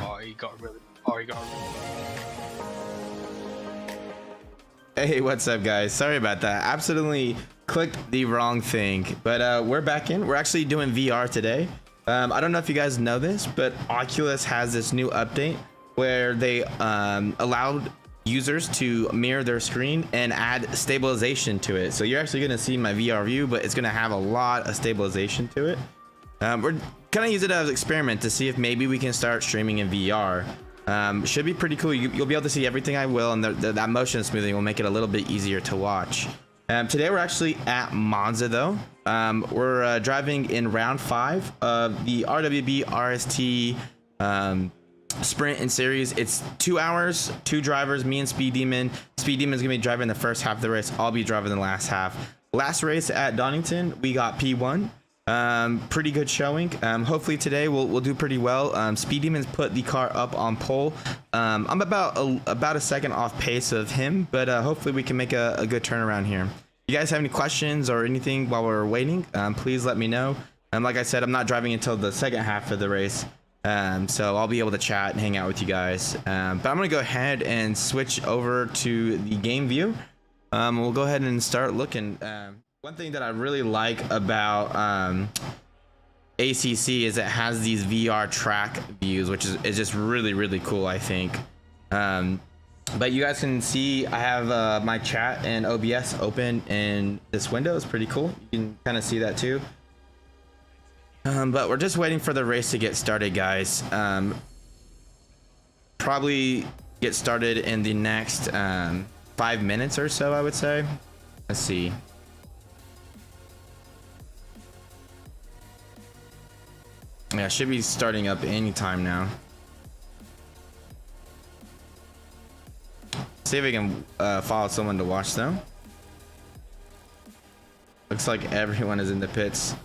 Oh, he got really. Oh, he got. Hey, what's up, guys? Sorry about that. Absolutely clicked the wrong thing, but we're back in. We're actually doing VR today. I don't know if you guys know this, but Oculus has this new update where they allowed users to mirror their screen and add stabilization to it. So you're actually going to see my VR view, but it's going to have a lot of stabilization to it. We're kind of use it as an experiment to see if maybe we can start streaming in VR. Should be pretty cool. You'll be able to see everything I will, and that motion smoothing will make it a little bit easier to watch. Today we're actually at Monza though. We're driving in round 5 of the RWB RST Sprint in series. It's 2 hours, 2 drivers, me and Speed Demon. Speed Demon's gonna be driving the first half of the race. I'll be driving the last half. Last race at Donington, we got P1. Pretty good showing. Hopefully today we'll do pretty well. Speed Demon's put the car up on pole. I'm about a second off pace of him, but hopefully we can make a good turnaround here. If you guys have any questions or anything while we're waiting, please let me know. Like I said, I'm not driving until the second half of the race, so I'll be able to chat and hang out with you guys. But I'm gonna go ahead and switch over to the game view. We'll go ahead and start looking. One thing that I really like about ACC is it has these VR track views, which is just really cool, I think. But you guys can see I have my chat and OBS open in this window. It's pretty cool. You can kind of see that too. But we're just waiting for the race to get started, guys. Probably get started in the next 5 minutes or so, I would say. Let's see. Yeah, should be starting up anytime now. See if we can follow someone to watch them. Looks like everyone is in the pits.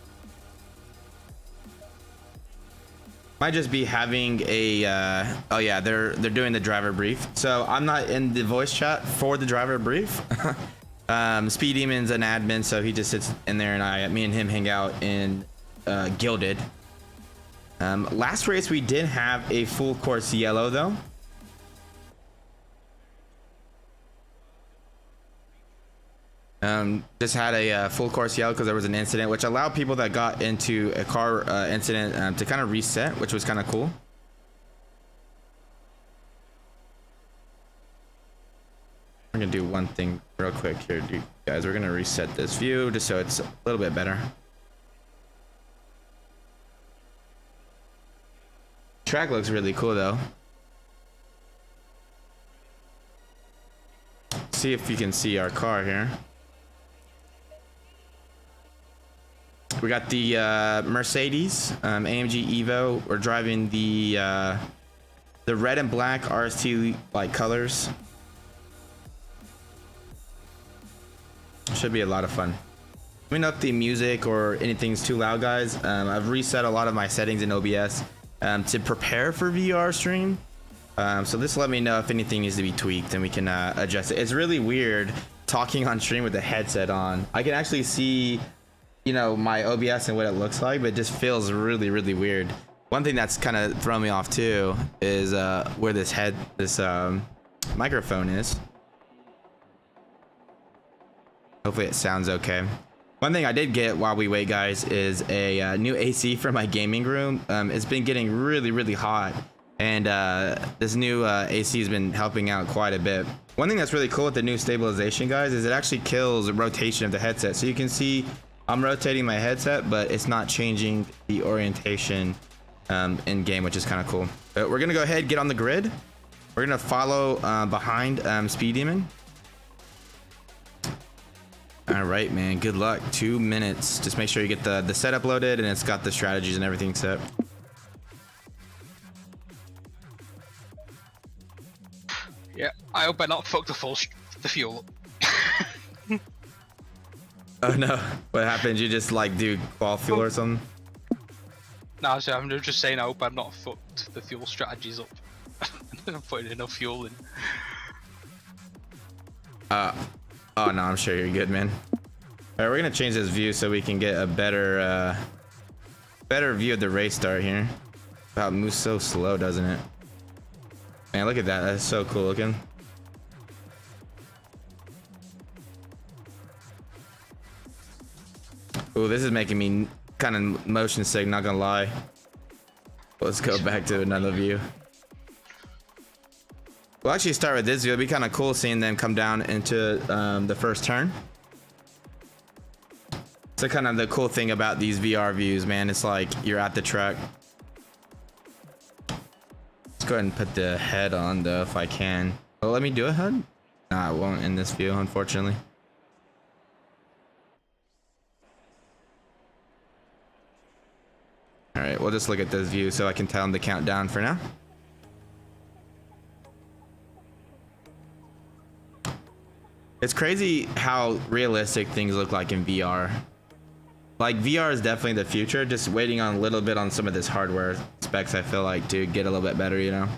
Might just be having a oh yeah, they're doing the driver brief. So I'm not in the voice chat for the driver brief. Speed Demon's an admin, so he just sits in there, and me and him hang out in Gilded. Last race we did have a full course yellow though. Just had a full course yellow because there was an incident, which allowed people that got into a car incident to kind of reset, which was kind of cool. I'm gonna do one thing real quick here, guys. We're gonna reset this view just so it's a little bit better. Track looks really cool though. See if you can see our car here. We got the Mercedes AMG Evo. We're driving the red and black RST like colors. Should be a lot of fun. Let me know if the music or anything's too loud, guys. I've reset a lot of my settings in OBS to prepare for VR stream. So just let me know if anything needs to be tweaked and we can adjust it. It's really weird talking on stream with the headset on. I can actually see, you know, my OBS and what it looks like, but it just feels really weird. One thing that's kind of thrown me off too is where this microphone is. Hopefully it sounds okay. One thing I did get while we wait, guys, is a new AC for my gaming room. It's been getting really hot, and this new AC has been helping out quite a bit. One thing that's really cool with the new stabilization, guys, is it actually kills the rotation of the headset. So you can see I'm rotating my headset, but it's not changing the orientation in game, which is kind of cool. But we're gonna go ahead and get on the grid. We're gonna follow behind Speed Demon. All right, man, good luck. 2 minutes. Just make sure you get the setup loaded and it's got the strategies and everything set. Yeah, I hope I not fuck the fuel. Oh no, what happened? You just like do ball fuel or something? No, so I'm just saying I hope I've not fucked the fuel strategies up. I'm putting enough fuel in. Oh no, I'm sure you're good, man. All right, we're gonna change this view so we can get a better view of the race start here. Wow, it moves so slow, doesn't it? Man, look at that. That's so cool looking. Ooh, this is making me kind of motion sick, not gonna lie. Let's go back to another view. We'll actually start with this view. It'll be kind of cool seeing them come down into the first turn. So kind of the cool thing about these VR views, man, it's like you're at the track. Let's go ahead and put the head on though, if I can. Oh, let me do a head? Nah, it won't in this view, unfortunately. All right, we'll just look at this view so I can tell them to count down for now. It's crazy how realistic things look like in VR. Like, VR is definitely the future, just waiting on a little bit on some of this hardware specs, I feel like, to get a little bit better, you know?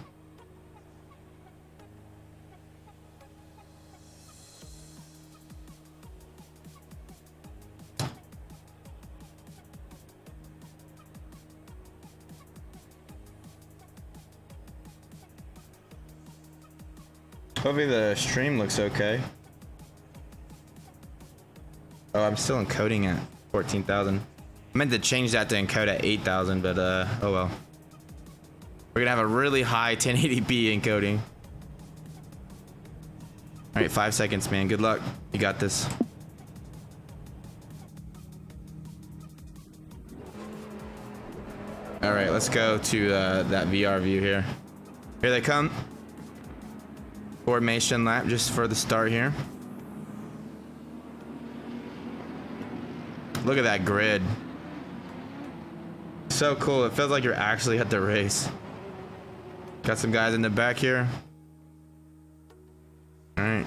Hopefully the stream looks okay. Oh, I'm still encoding at 14,000. I meant to change that to encode at 8,000, but oh well. We're gonna have a really high 1080p encoding. All right, 5 seconds, man. Good luck. You got this. All right, let's go to that VR view here. Here they come. Formation lap just for the start here. Look at that grid. So cool. It feels like you're actually at the race. Got some guys in the back here. All right,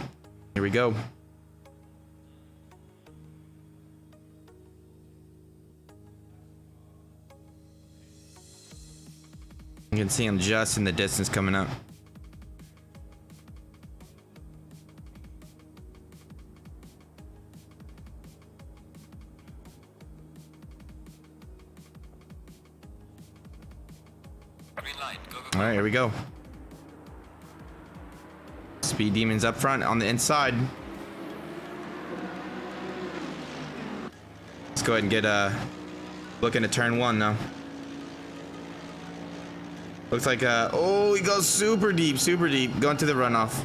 here we go. You can see them just in the distance coming up. All right, here we go. Speed Demons up front on the inside. Let's go ahead and get look into turn one now. Looks like oh, he goes super deep, going to the runoff.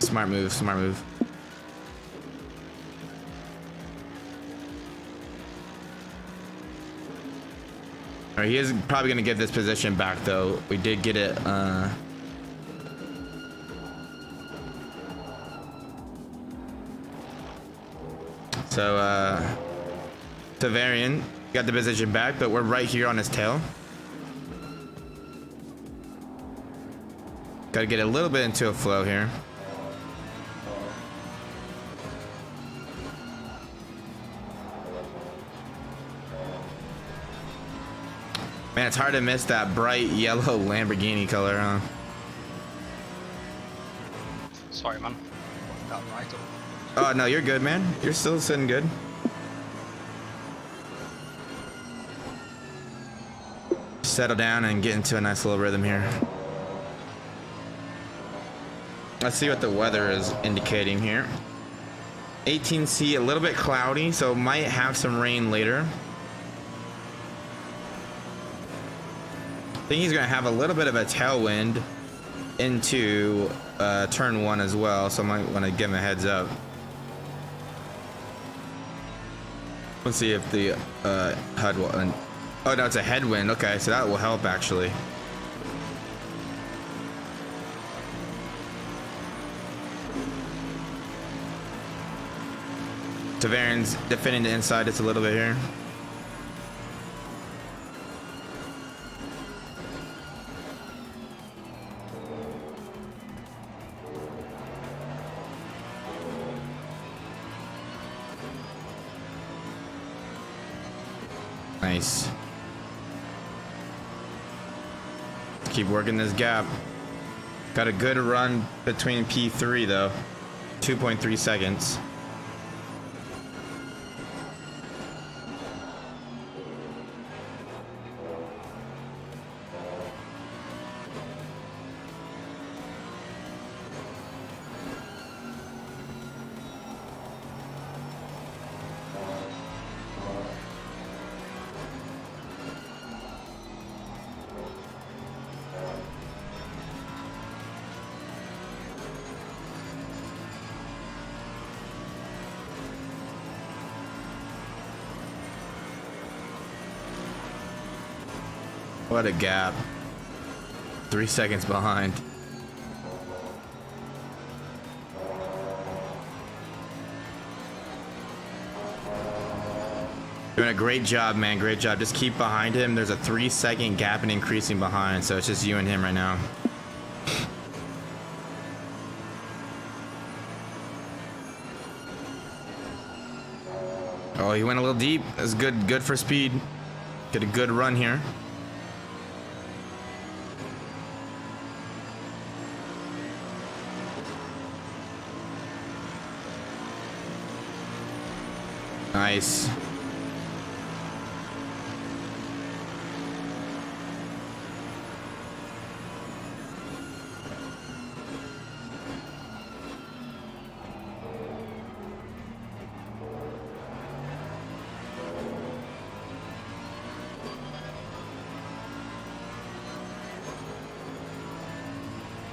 Smart move, smart move. All right, he is probably gonna give this position back though. We did get it. So Tavarian got the position back, but we're right here on his tail. Got to get a little bit into a flow here. Man, it's hard to miss that bright yellow Lamborghini color, huh? Sorry, man. Got right up. Oh, no, you're good, man. You're still sitting good. Settle down and get into a nice little rhythm here. Let's see what the weather is indicating here. 18C, a little bit cloudy, so might have some rain later. I think he's going to have a little bit of a tailwind into turn one as well, so I might want to give him a heads up. Let's see if the HUD will... oh, no, it's a headwind. Okay, so that will help, actually. Tavarian's defending the inside just a little bit here. Nice. Keep working this gap. Got a good run between P3 though. 2.3 seconds. What a gap. 3 seconds behind. Doing a great job, man. Great job. Just keep behind him. There's a 3-second gap and increasing behind, so it's just you and him right now. Oh, he went a little deep. That's good. Good for speed. Get a good run here. Nice.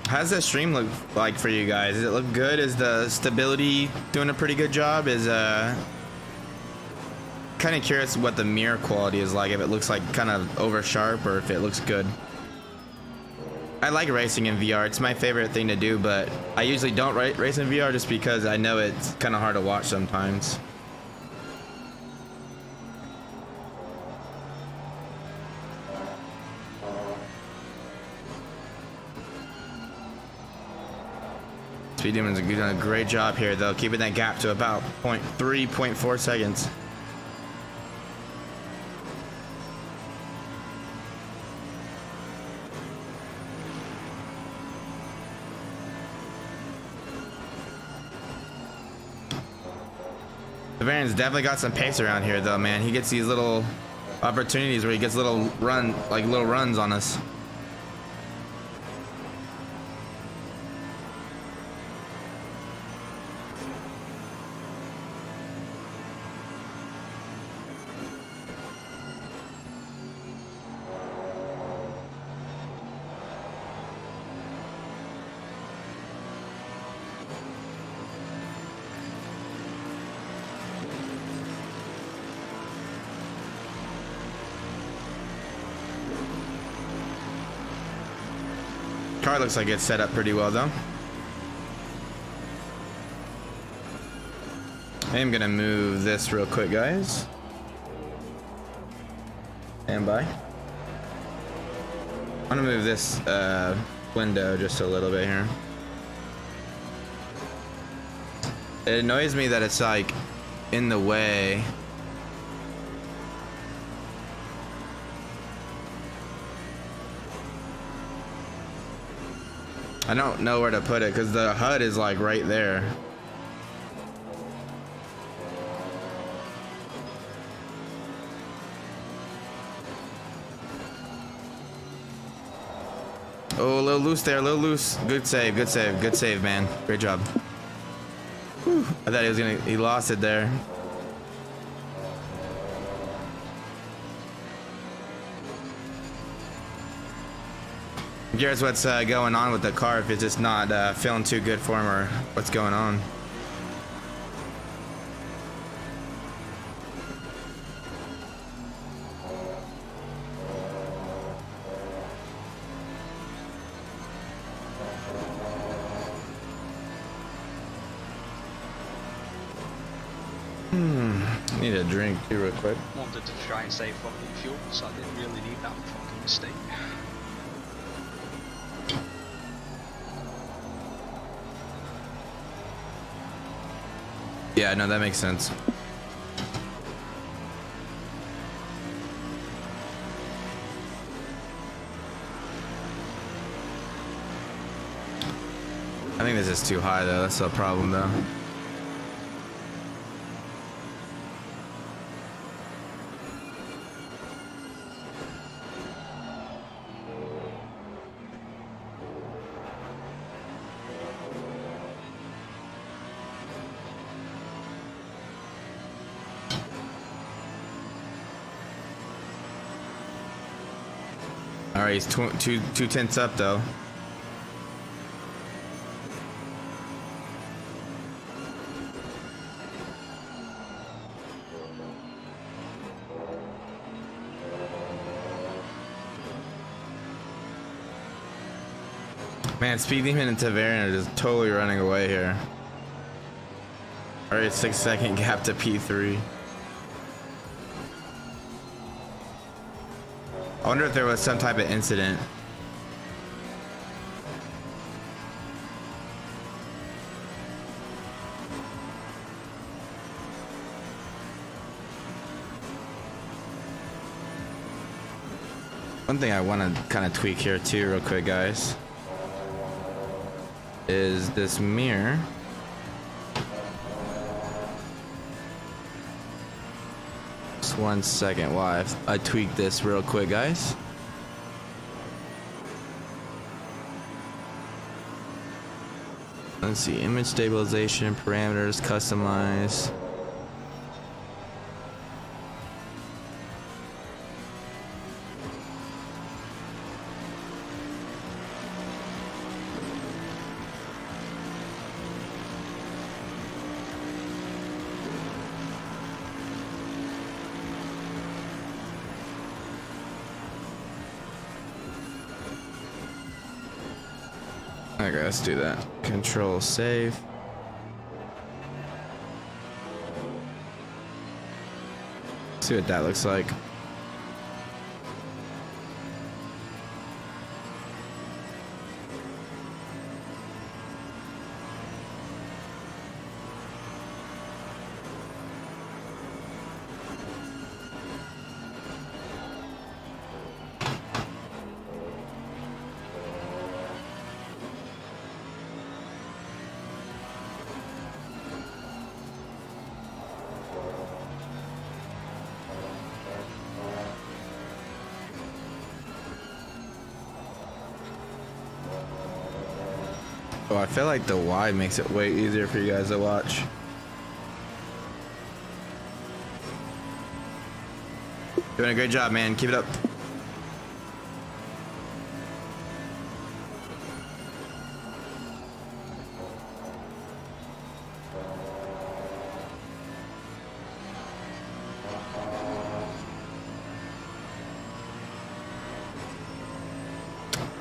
How's the stream look like for you guys? Does it look good? Is the stability doing a pretty good job? Is kind of curious what the mirror quality is like, if it looks like kind of over sharp or if it looks good. I like racing in VR. It's my favorite thing to do, but I usually don't race in VR just because I know it's kind of hard to watch sometimes. Speed Demon's doing a great job here, though, keeping that gap to about 0.3, 0.4 seconds. The Baron's definitely got some pace around here, though, man. He gets these little opportunities where he gets little runs on us. Car looks like it's set up pretty well, though. I am gonna move this real quick, guys. Stand by. I'm gonna move this window just a little bit here. It annoys me that it's like in the way. I don't know where to put it because the HUD is like right there. Oh, a little loose there, a little loose. Good save, good save, good save, man. Great job. Whew. I thought he lost it there. I'm curious what's going on with the car, if it's just not feeling too good for him or what's going on. Need a drink too real quick. Wanted to try and save fucking fuel, so I didn't really need that fucking mistake. Yeah, no, that makes sense. I think this is too high, though. That's the problem, though. All right, he's two tenths up, though. Man, Speed Demon and Tavarian are just totally running away here. Alright, 6-second gap to P3. I wonder if there was some type of incident. One thing I want to kind of tweak here too real quick, guys, is this mirror. Just 1 second while I tweak this real quick, guys. Let's see, image stabilization, parameters, customize. Okay, let's do that. Control save. See what that looks like. Oh, I feel like the Y makes it way easier for you guys to watch. Doing a great job, man. Keep it up.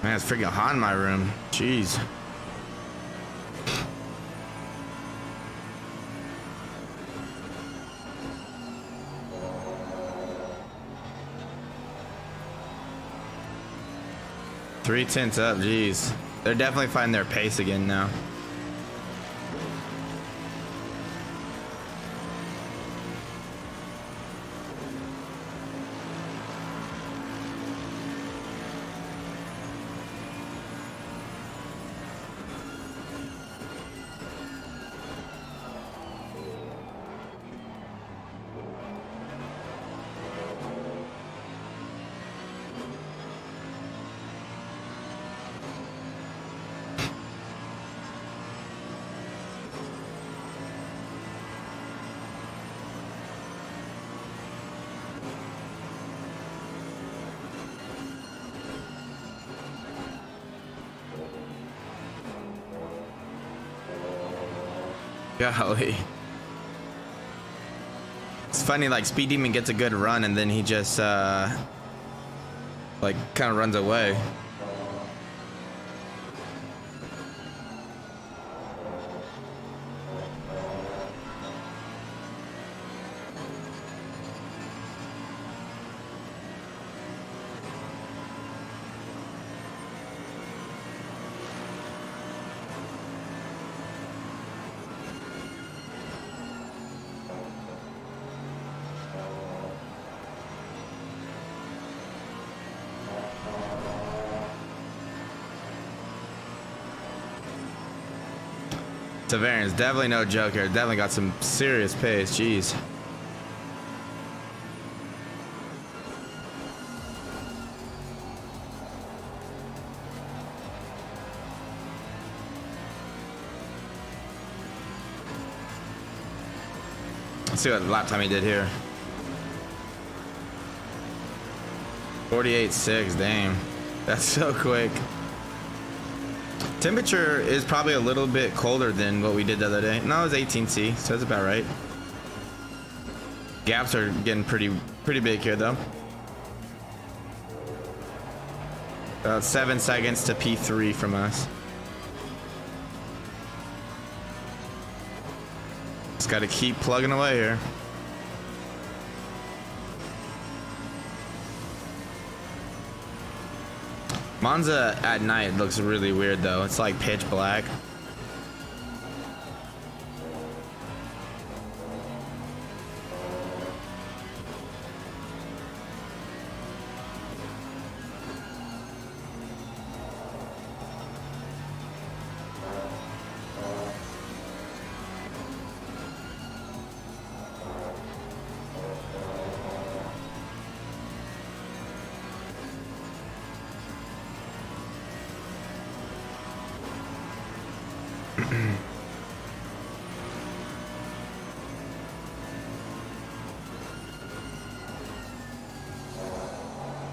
Man, it's freaking hot in my room. Jeez. Three tenths up, jeez. They're definitely finding their pace again now. Golly. It's funny, like Speed Demon gets a good run and then he just like kind of runs away. Tavarian's definitely no joke here. Definitely got some serious pace. Jeez. Let's see what lap time he did here. 48.6. Damn. That's so quick. Temperature is probably a little bit colder than what we did the other day. No, it was 18C, so that's about right. Gaps are getting pretty big here though. About 7 seconds to P3 from us. Just got to keep plugging away here. Monza at night looks really weird though. It's like pitch black.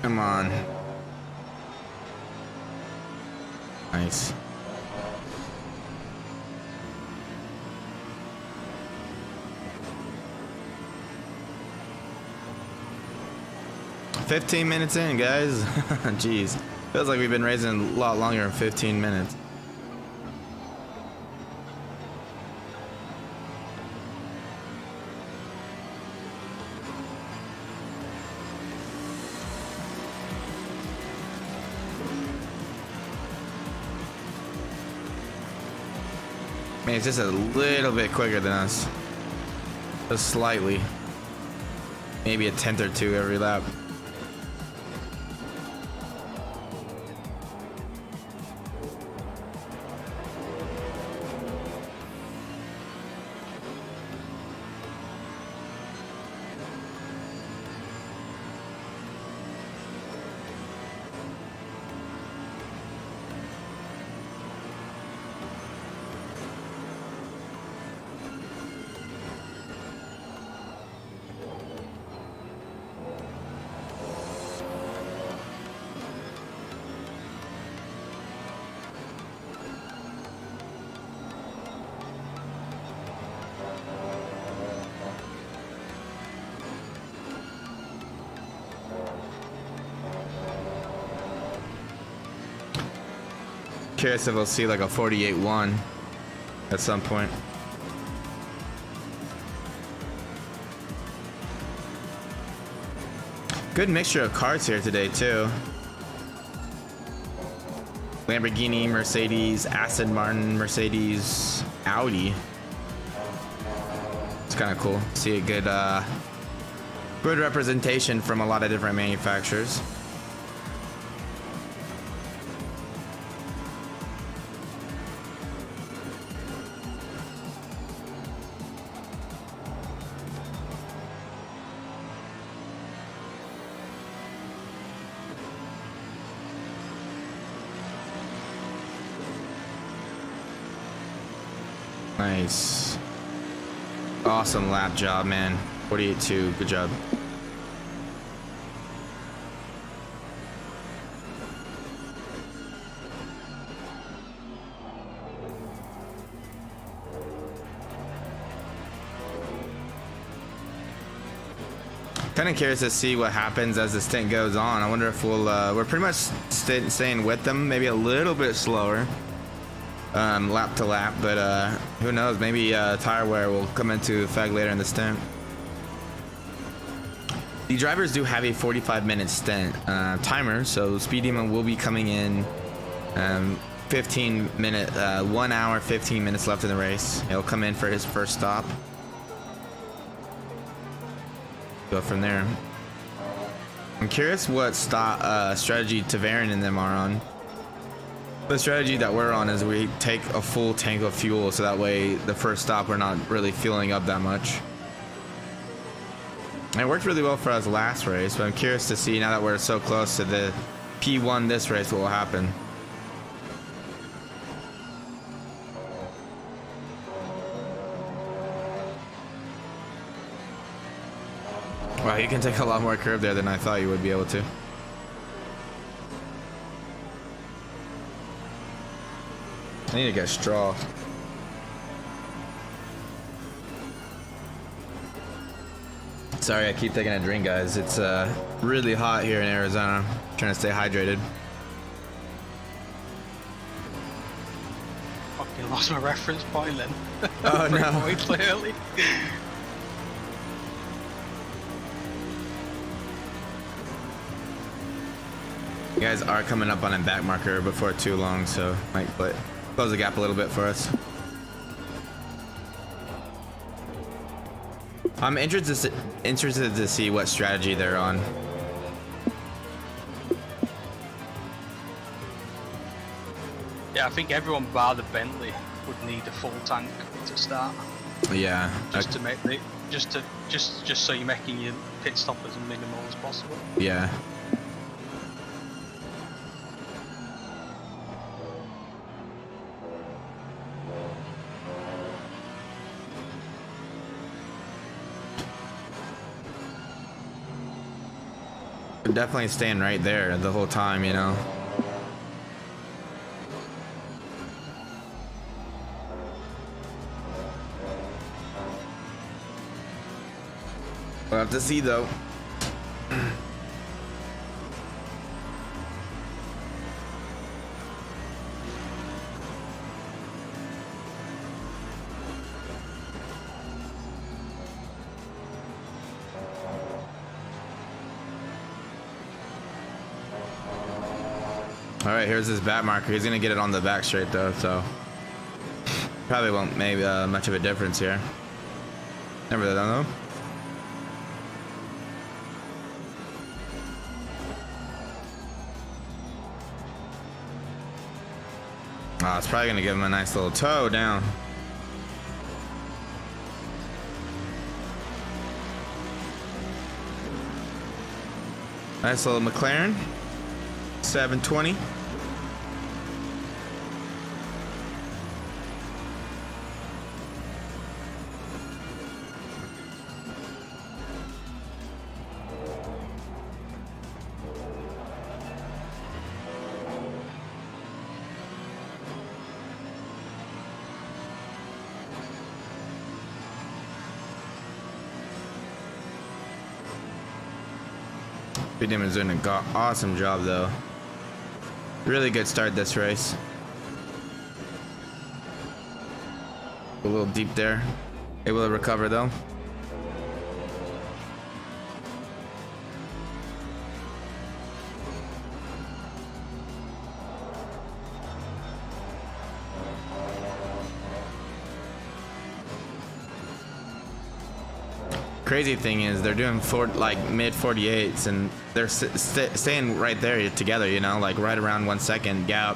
Come on. Nice. "15 minutes in, guys." Jeez. Feels like we've been racing a lot longer than 15 minutes. I mean, it's just a little bit quicker than us. Just slightly. Maybe a tenth or two every lap. Curious if we'll see like a 48-1 at some point. Good mixture of cars here today too. Lamborghini, Mercedes, Aston Martin, Mercedes, Audi. It's kind of cool. See a good good representation from a lot of different manufacturers. Nice. Awesome lap job, man. 48.2. Good job. Kind of curious to see what happens as the stint goes on. I wonder if we're pretty much staying with them, maybe a little bit slower. Lap to lap, but who knows, maybe tire wear will come into effect later in the stint. The drivers do have a 45-minute stint timer, so Speed Demon will be coming in 1 hour 15 minutes left in the race. He'll come in for his first stop, go from there. I'm curious what strategy Taverin and them are on. The strategy that we're on is we take a full tank of fuel, so that way the first stop we're not really filling up that much. It worked really well for us last race, but I'm curious to see now that we're so close to the P1 this race what will happen. Wow, you can take a lot more curve there than I thought you would be able to. I need to get a straw. Sorry, I keep taking a drink, guys. It's really hot here in Arizona. I'm trying to stay hydrated. I've fucking lost my reference point then. Oh no. Very clearly. You guys are coming up on a back marker before too long, so might close the gap a little bit for us. I'm interested to see what strategy they're on. Yeah, I think everyone bar the Bentley would need a full tank to start. Yeah. Just to make the just so you're making your pit stop as minimal as possible. Yeah. We're definitely staying right there the whole time, you know. We'll have to see though. All right, here's his back marker. He's gonna get it on the back straight though, so probably won't make much of a difference here. Never done though. Oh, it's probably gonna give him a nice little toe down. Nice little McLaren 720. Demon's doing an awesome job though. Really good start this race. A little deep there. Able to recover though. Crazy thing is they're doing like mid 48s and they're staying right there together, you know, like right around 1 second gap.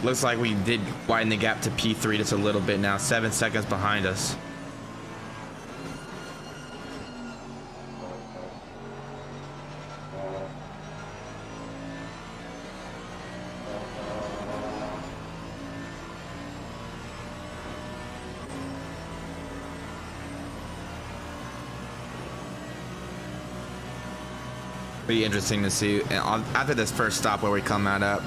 Looks like we did widen the gap to P3 just a little bit now, 7 seconds behind us. Be interesting to see after this first stop where we come out up.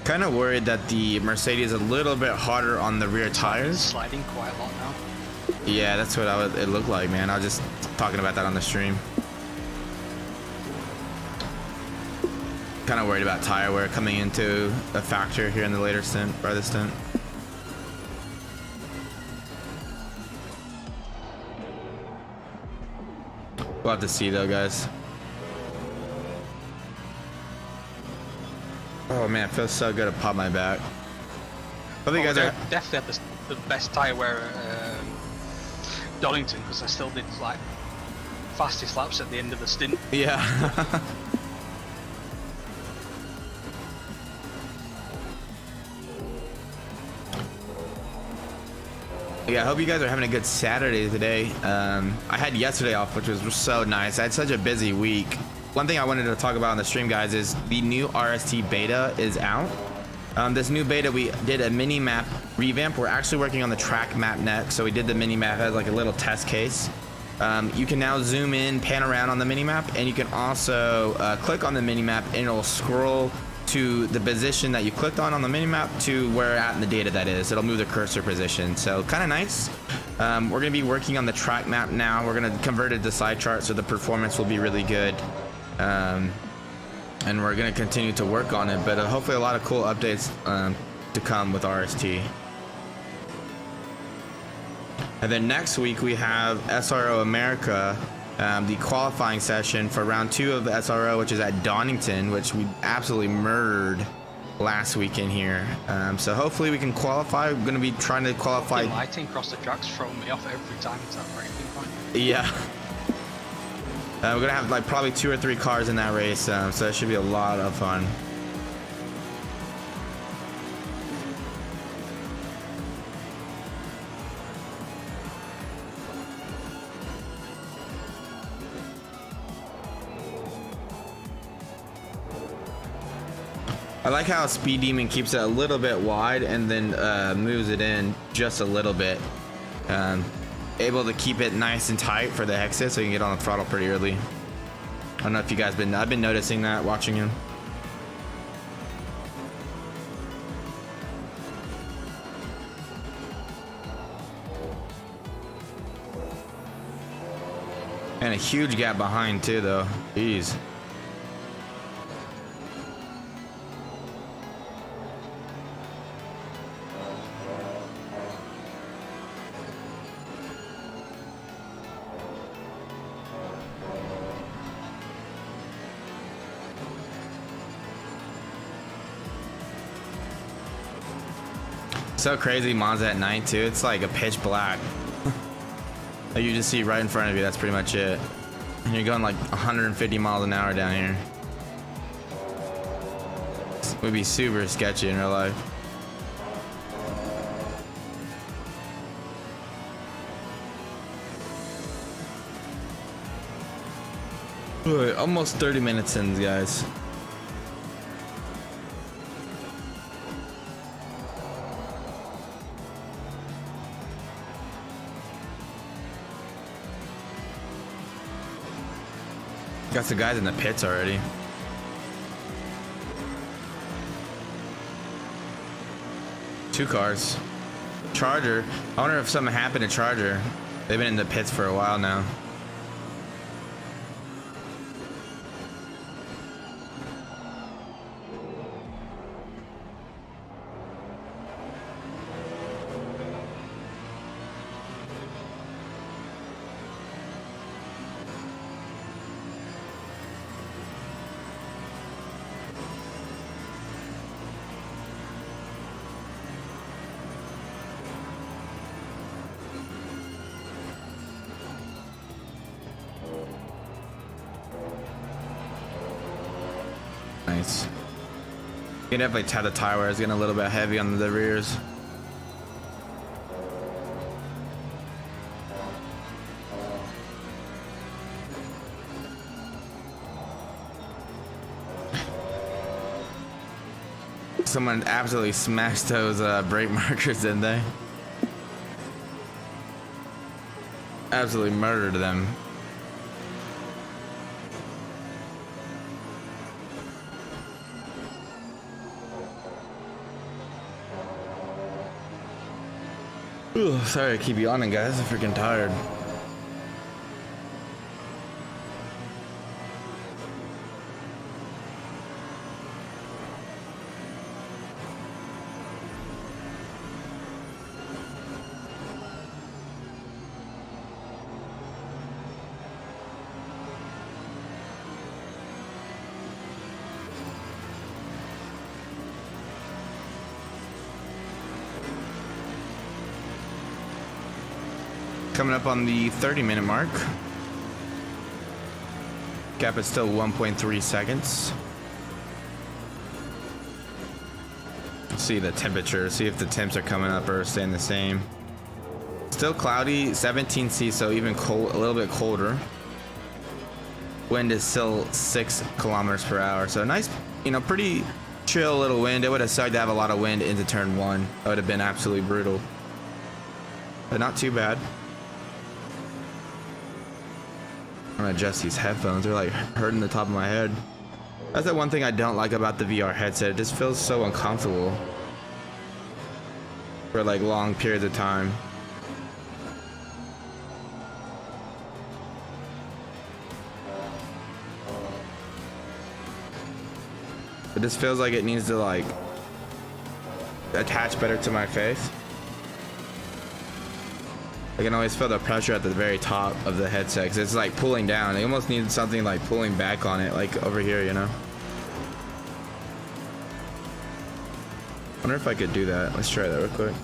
Kind of worried that the Mercedes is a little bit harder on the rear tires. Sliding quite a lot now. Yeah, that's what it looked like, man. I was just talking about that on the stream. Kind of worried about tire wear coming into a factor here in the later stint, or the stint. We'll have to see though, guys. Oh man, it feels so good to pop my back. Hope you guys are definitely had the best tire wear at Donington, because I still did like fastest laps at the end of the stint. Yeah. Yeah, I hope you guys are having a good Saturday today. I had yesterday off, which was so nice. I had such a busy week. One thing I wanted to talk about on the stream, guys, is the new RST beta is out. This new beta, we did a mini map revamp. We're actually working on the track map next. So we did the mini map as like a little test case. You can now zoom in, pan around on the mini map, and you can also click on the mini map and it'll scroll to the position that you clicked on the minimap to where at in the data that is. It'll move the cursor position, so kind of nice. We're going to be working on the track map now. We're going to convert it to side chart so the performance will be really good. and we're gonna continue to work on it, but hopefully a lot of cool updates to come with RST. And then next week we have SRO America, the qualifying session for round 2 of the SRO, which is at Donington, which we absolutely murdered last weekend here. So hopefully we can qualify. We're going to be trying to qualify. The lighting across the track's throwing me off every time it's that breaking point. Yeah. We're going to have like probably 2 or 3 cars in that race, so it should be a lot of fun. I like how Speed Demon keeps it a little bit wide and then moves it in just a little bit. Able to keep it nice and tight for the exit so you can get on the throttle pretty early. I don't know if you guys I've been noticing that watching him. And a huge gap behind too though. Jeez. So crazy Monza at night too. It's like a pitch black. You just see right in front of you. That's pretty much it. And you're going like 150 miles an hour down here. It would be super sketchy in real life. Almost 30 minutes in, guys. Got some guys in the pits already. Two cars. Charger. I wonder if something happened to Charger. They've been in the pits for a while now. Nice. You can definitely tell the tire wear is getting a little bit heavy on the rears. Someone absolutely smashed those brake markers, didn't they? Absolutely murdered them. Ooh, sorry to keep yawning, guys. I'm freaking tired. Coming up on the 30-minute mark. Gap is still 1.3 seconds. Let's see the temperature, see if the temps are coming up or staying the same. Still cloudy, 17 C, so even cold, a little bit colder. Wind is still 6 kilometers per hour, so nice, you know, pretty chill little wind. It would have sucked to have a lot of wind into turn 1. That would have been absolutely brutal, but not too bad. I'm gonna adjust these headphones. They're like hurting the top of my head. That's the one thing I don't like about the VR headset. It just feels so uncomfortable for like long periods of time. It just feels like it needs to like attach better to my face. I can always feel the pressure at the very top of the headset because it's like pulling down. It almost needs something like pulling back on it, like over here, you know? Wonder if I could do that. Let's try that real quick.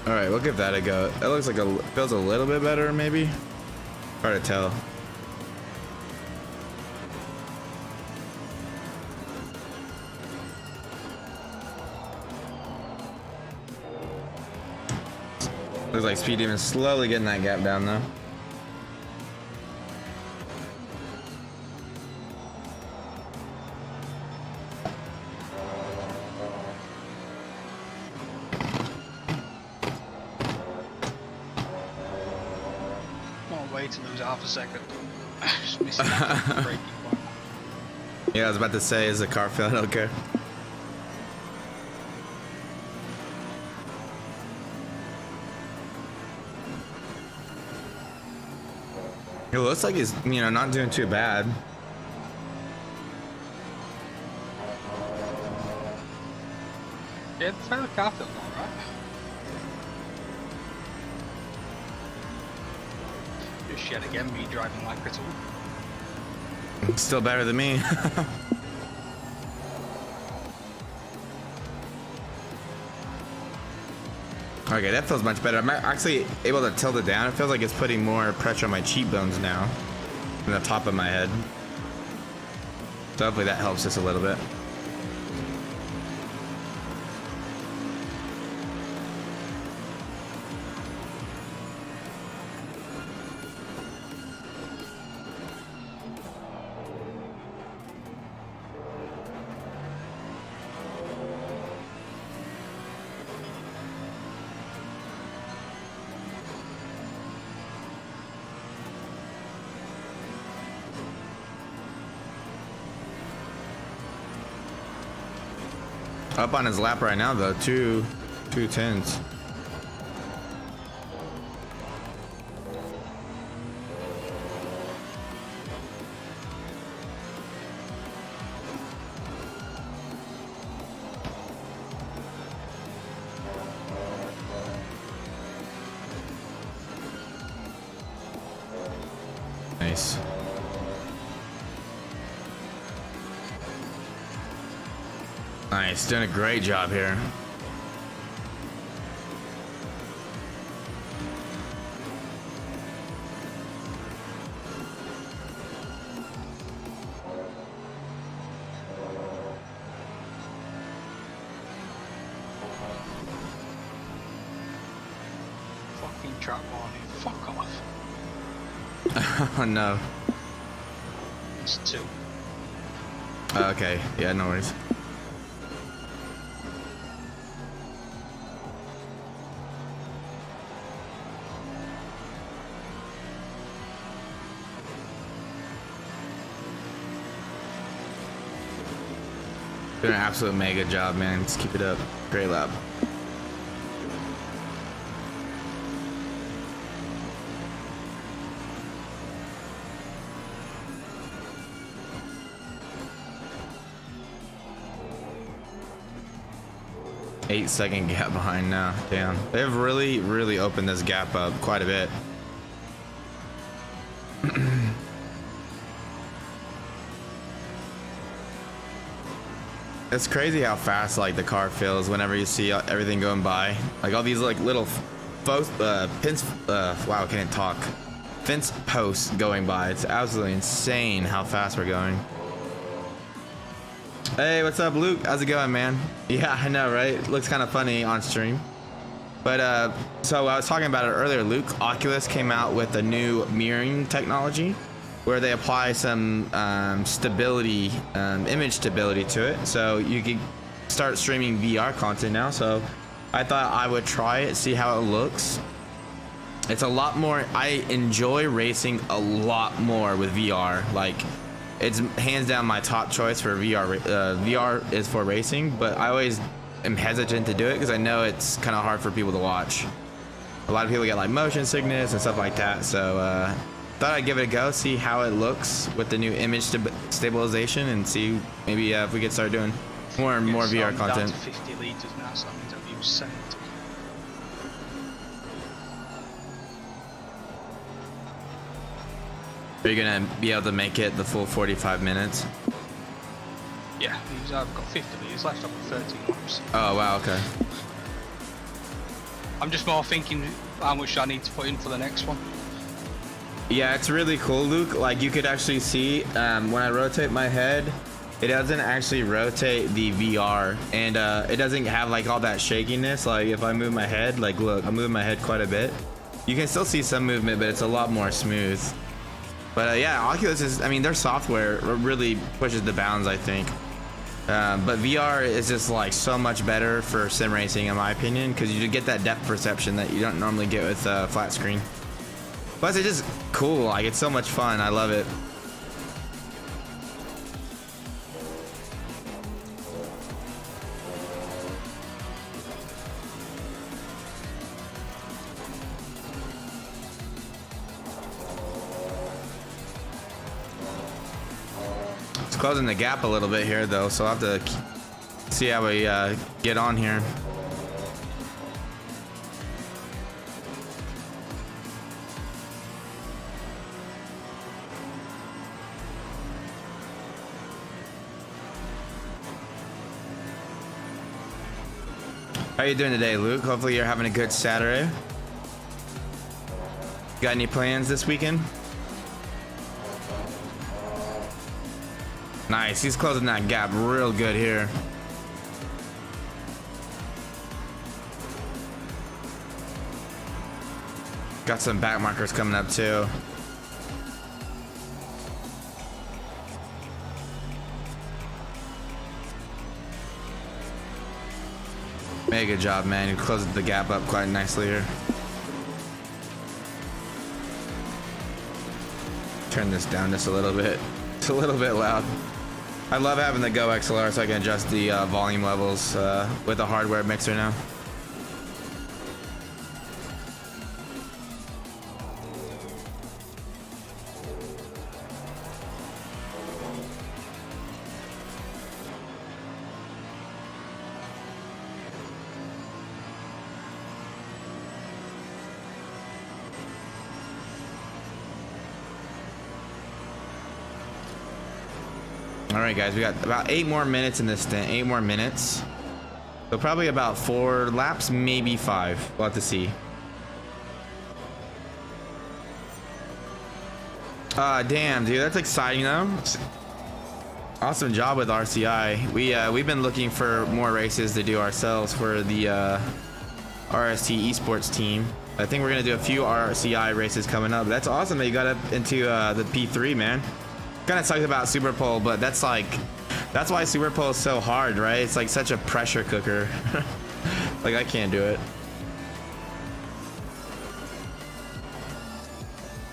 All right, we'll give that a go. That looks like feels a little bit better, maybe. Hard to tell. Looks like speed even slowly getting that gap down though. To lose half a second. Just missing that braking point. Yeah, I was about to say, is the car feeling okay? It looks like he's, you know, not doing too bad. Yeah, the car feels alright. Just yet again, me driving like critical. Still better than me. Okay, that feels much better. I'm actually able to tilt it down. It feels like it's putting more pressure on my cheekbones now than the top of my head. So hopefully that helps just a little bit. Up on his lap right now though, two tens. Nice. Nice, doing a great job here. Fucking trap warning. Fuck off. Oh no. It's 2. Okay, yeah, no worries. Doing an absolute mega job, man. Just keep it up. Great lap. Eight-second gap behind now. Damn. They've really opened this gap up quite a bit. It's crazy how fast like the car feels whenever you see everything going by. Like all these like little pins. Wow, I can't talk. Fence posts going by. It's absolutely insane how fast we're going. Hey, what's up, Luke? How's it going, man? Yeah, I know, right? It looks kind of funny on stream. But so I was talking about it earlier, Luke. Oculus came out with a new mirroring technology where they apply some stability, image stability to it. So you can start streaming VR content now. So I thought I would try it, see how it looks. It's a lot more, I enjoy racing a lot more with VR. Like, it's hands down my top choice for VR. VR is for racing, but I always am hesitant to do it because I know it's kind of hard for people to watch. A lot of people get like motion sickness and stuff like that. So thought I'd give it a go, see how it looks with the new image stabilization, and see maybe if we could start doing more and more VR content. Down to 50 liters now, so that means I've used 70. Are you gonna be able to make it the full 45 minutes? Yeah, I've got 50 liters left. I've got 13 laps. Oh wow, okay. I'm just more thinking how much I need to put in for the next one. Yeah, it's really cool, Luke. Like you could actually see when I rotate my head, it doesn't actually rotate the VR, and it doesn't have like all that shakiness. Like if I move my head, like look, I'm moving my head quite a bit. You can still see some movement, but it's a lot more smooth. But yeah, Oculus is, I mean, their software really pushes the bounds, I think. But VR is just like so much better for sim racing, in my opinion, because you get that depth perception that you don't normally get with flat screen. Plus, it's just cool. Like, it's so much fun. I love it. It's closing the gap a little bit here, though, so I'll have to see how we get on here. How you doing today, Luke? Hopefully you're having a good Saturday. Got any plans this weekend? Nice, he's closing that gap real good here. Got some back markers coming up too. Made a good job, man. You closed the gap up quite nicely here. Turn this down just a little bit. It's a little bit loud. I love having the Go XLR so I can adjust the volume levels with a hardware mixer now. All right, guys, we got about 8 more minutes in this stint. 8 more minutes. So probably about 4 laps, maybe 5. We'll have to see. Damn, dude, that's exciting though. Awesome job with RCI. We've been looking for more races to do ourselves for the RST eSports team. I think we're gonna do a few RCI races coming up. That's awesome that you got up into the P3, man. Kind of sucks about Superpole, but that's why Superpole is so hard, right? It's like such a pressure cooker. Like I can't do it.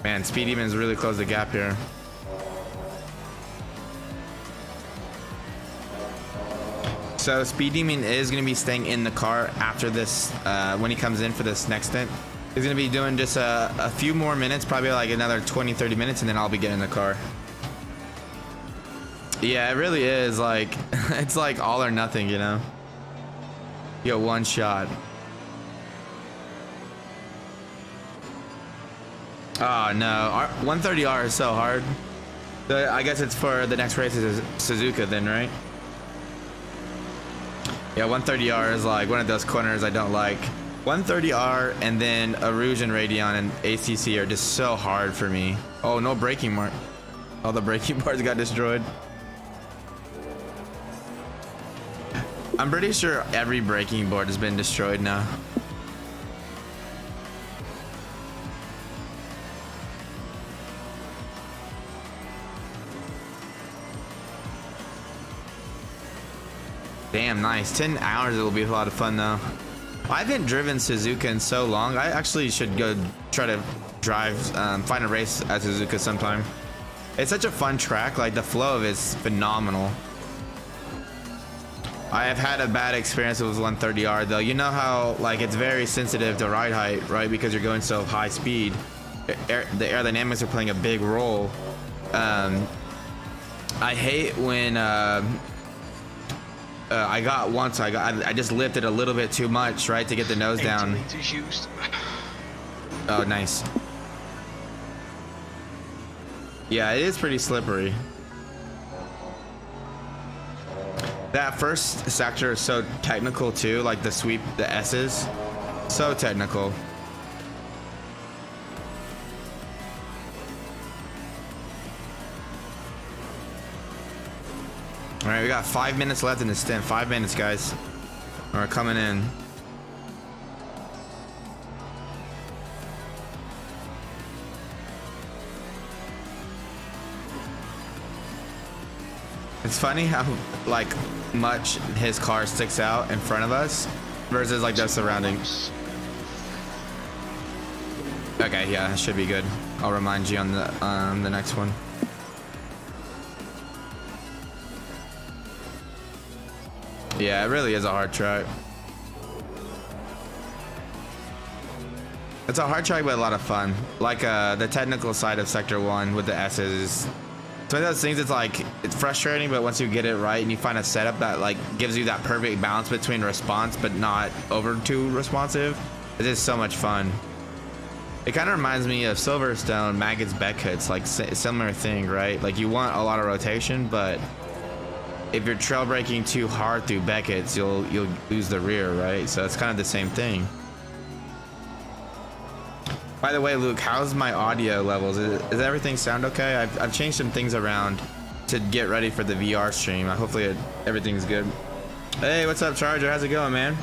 Man, Speed Demons really closed the gap here. So Speed Demon is going to be staying in the car after this, when he comes in for this next stint. He's going to be doing just a few more minutes, probably like another 20-30 minutes, and then I'll be getting in the car. Yeah, it really is like, it's like all or nothing, you know? You got one shot. Oh no, 130R is so hard. I guess it's for the next race is Suzuka then, right? Yeah, 130R is like one of those corners I don't like. 130R and then Erosion Radeon and ACC are just so hard for me. Oh, no braking mark. All the braking parts got destroyed. I'm pretty sure every braking board has been destroyed now. Damn, nice. 10 hours, it'll be a lot of fun though. I haven't driven Suzuka in so long. I actually should go try to drive, find a race at Suzuka sometime. It's such a fun track. Like, the flow of it's phenomenal. I have had a bad experience with 130R though. You know how like it's very sensitive to ride height, right? Because you're going so high speed. The aerodynamics are playing a big role. I hate when I just lifted a little bit too much, right, to get the nose down. Used. Oh, nice. Yeah, it is pretty slippery. That first sector is so technical too, like the sweep, the S's, so technical. All right, we got 5 minutes left in the stint. 5 minutes, guys. We're coming in. It's funny how like much his car sticks out in front of us versus like the surroundings. Okay, yeah, that should be good. I'll remind you on the next one. Yeah, it really is a hard track. It's a hard track, but a lot of fun. Like the technical side of Sector 1 with the S's. It's one of those things. It's like it's frustrating, but once you get it right and you find a setup that like gives you that perfect balance between response but not over too responsive, it is so much fun. It kind of reminds me of Silverstone, Maggot's Beckett's, like similar thing, right? Like you want a lot of rotation, but if you're trail braking too hard through Beckett's, you'll lose the rear, right? So it's kind of the same thing. By the way, Luke, how's my audio levels? Is everything sound okay? I've changed some things around to get ready for the VR stream. Hopefully everything's good. Hey, what's up, Charger? How's it going, man?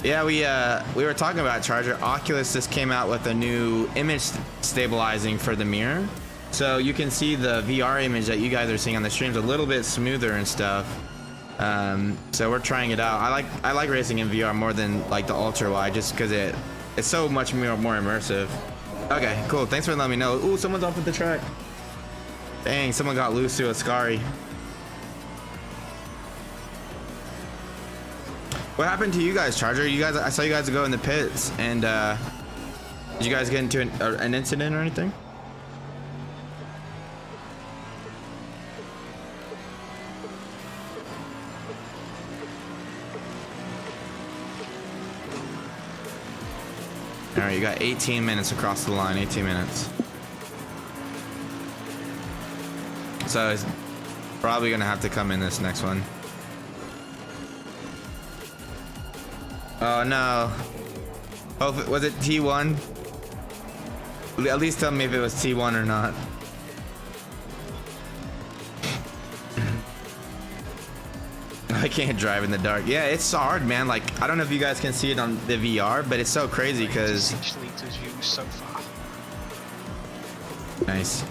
Yeah, we were talking about Charger. Oculus just came out with a new image stabilizing for the mirror. So you can see the VR image that you guys are seeing on the streams a little bit smoother and stuff. So we're trying it out. I like racing in VR more than like the ultra wide, just because it's so much more immersive. Okay, cool. Thanks for letting me know. Ooh, someone's off at the track. Dang, someone got loose to a Scary. What happened to you guys, Charger? You guys, I saw you guys go in the pits, and did you guys get into an incident or anything? All right, you got 18 minutes across the line, 18 minutes. So it's probably gonna have to come in this next one. Oh no. Oh, was it T1? At least tell me if it was T1 or not. I can't drive in the dark. Yeah, it's so hard, man. Like, I don't know if you guys can see it on the VR, but it's so crazy because 6 liters used so far. Nice.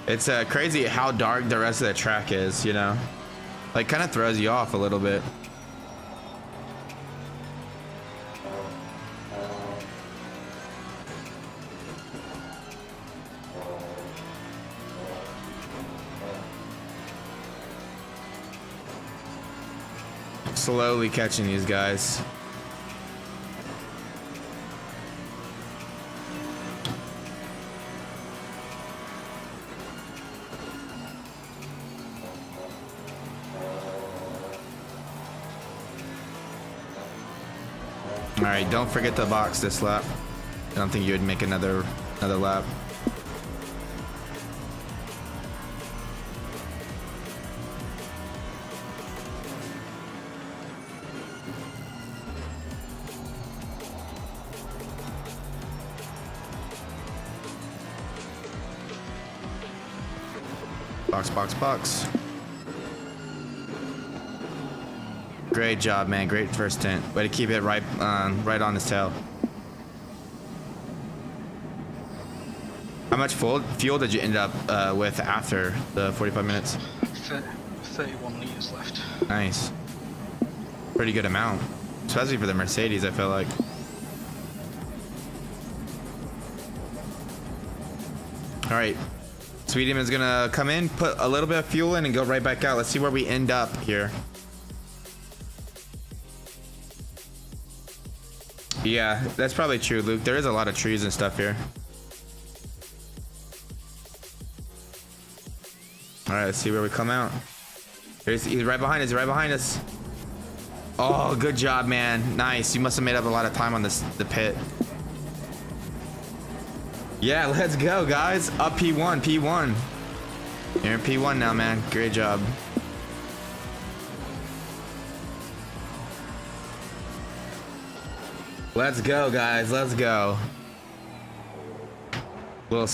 It's crazy how dark the rest of the track is, you know? Like, kind of throws you off a little bit. Slowly catching these guys. All right, don't forget to box this lap. I don't think you would make another lap. Box, box, box. Great job, man. Great first stint. Way to keep it right on his tail. How much fuel did you end up with after the 45 minutes? 31 liters left. Nice. Pretty good amount, especially for the Mercedes, I feel like. All right, Speed Demon's gonna come in, put a little bit of fuel in, and go right back out. Let's see where we end up here. Yeah, that's probably true, Luke. There is a lot of trees and stuff here. All right, let's see where we come out. He's right behind us. Right behind us. Oh, good job, man. Nice. You must have made up a lot of time on the pit. Yeah, let's go, guys. Up P1, P1. You're in P1 now, man. Great job. Let's go, guys. Let's go. Little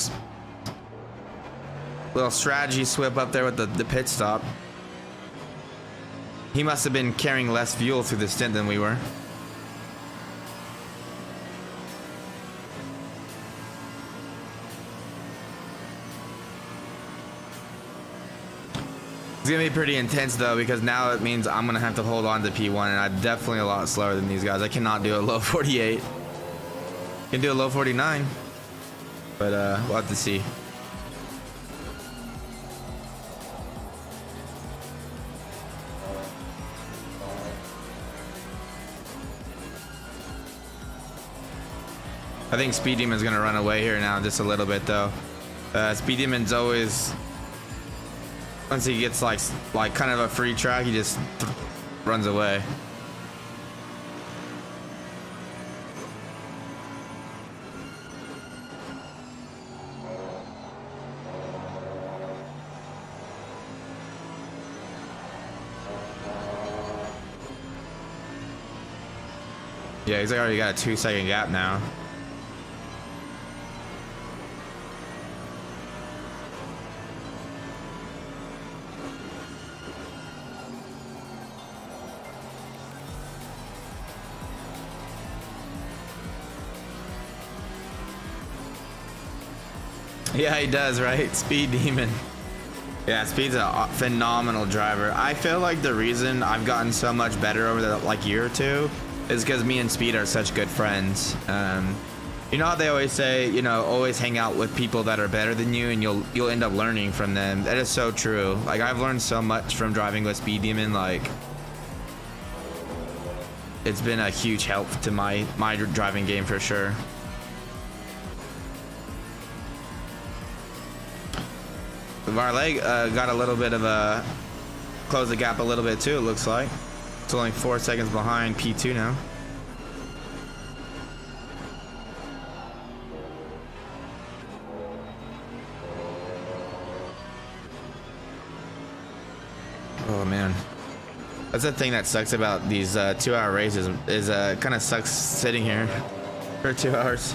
strategy swip up there with the pit stop. He must have been carrying less fuel through the stint than we were. It's gonna be pretty intense though, because now it means I'm gonna have to hold on to P1, and I'm definitely a lot slower than these guys. I cannot do a low 48. Can do a low 49, but we'll have to see. I think Speed Demon's gonna run away here now just a little bit though. Speed Demon's always, once he gets like kind of a free track, he just runs away. Yeah, he's already got a 2-second gap now. Yeah, he does, right? Speed Demon. Yeah, Speed's a phenomenal driver. I feel like the reason I've gotten so much better over the year or two is because me and Speed are such good friends. You know how they always say, you know, always hang out with people that are better than you, and you'll end up learning from them. That is so true. Like, I've learned so much from driving with Speed Demon. Like, it's been a huge help to my driving game for sure. Varley got a little bit of a close the gap a little bit too, it looks like. It's only 4 seconds behind P2 now. Oh man, that's the thing that sucks about these 2-hour races, is kind of sucks sitting here for 2 hours.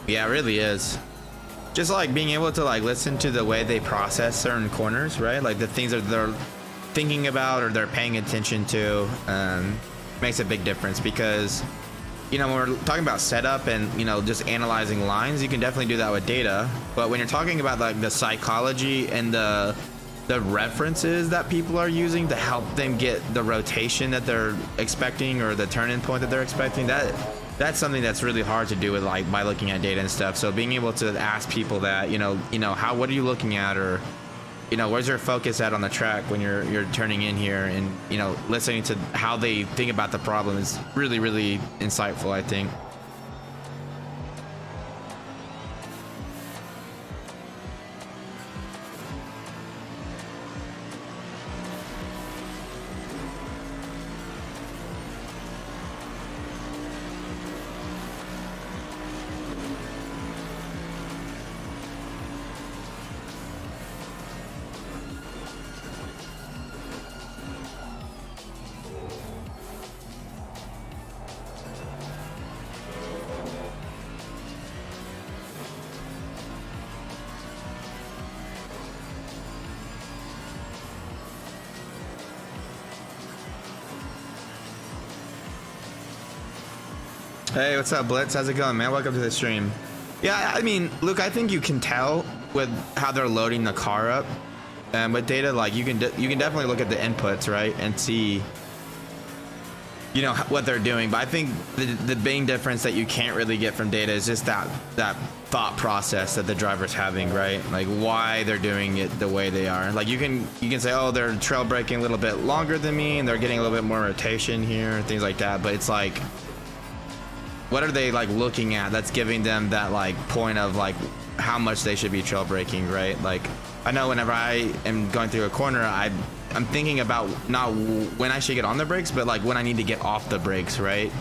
Yeah, it really is. Just like being able to listen to the way they process certain corners, right? Like the things that they're thinking about or they're paying attention to makes a big difference, because you know, when we're talking about setup and, you know, just analyzing lines, you can definitely do that with data. But when you're talking about the psychology and the references that people are using to help them get the rotation that they're expecting or the turn-in point that they're expecting, that's something that's really hard to do with by looking at data and stuff. So being able to ask people that, you know, what are you looking at, or, you know, where's your focus at on the track when you're turning in here, and, you know, listening to how they think about the problem is really, really insightful, I think. Hey, what's up, Blitz? How's it going, man? Welcome to the stream. Yeah, I mean, Luke, I think you can tell with how they're loading the car up, and with data, like you can definitely look at the inputs, right, and see, you know, what they're doing. But I think the main difference that you can't really get from data is just that thought process that the driver's having, right? Like why they're doing it the way they are. Like you can say, oh, they're trail braking a little bit longer than me, and they're getting a little bit more rotation here, things like that. But it's like, what are they like looking at that's giving them that like point of like how much they should be trail braking, right? Like I know whenever I am going through a corner, I'm thinking about not when I should get on the brakes, but like when I need to get off the brakes, right?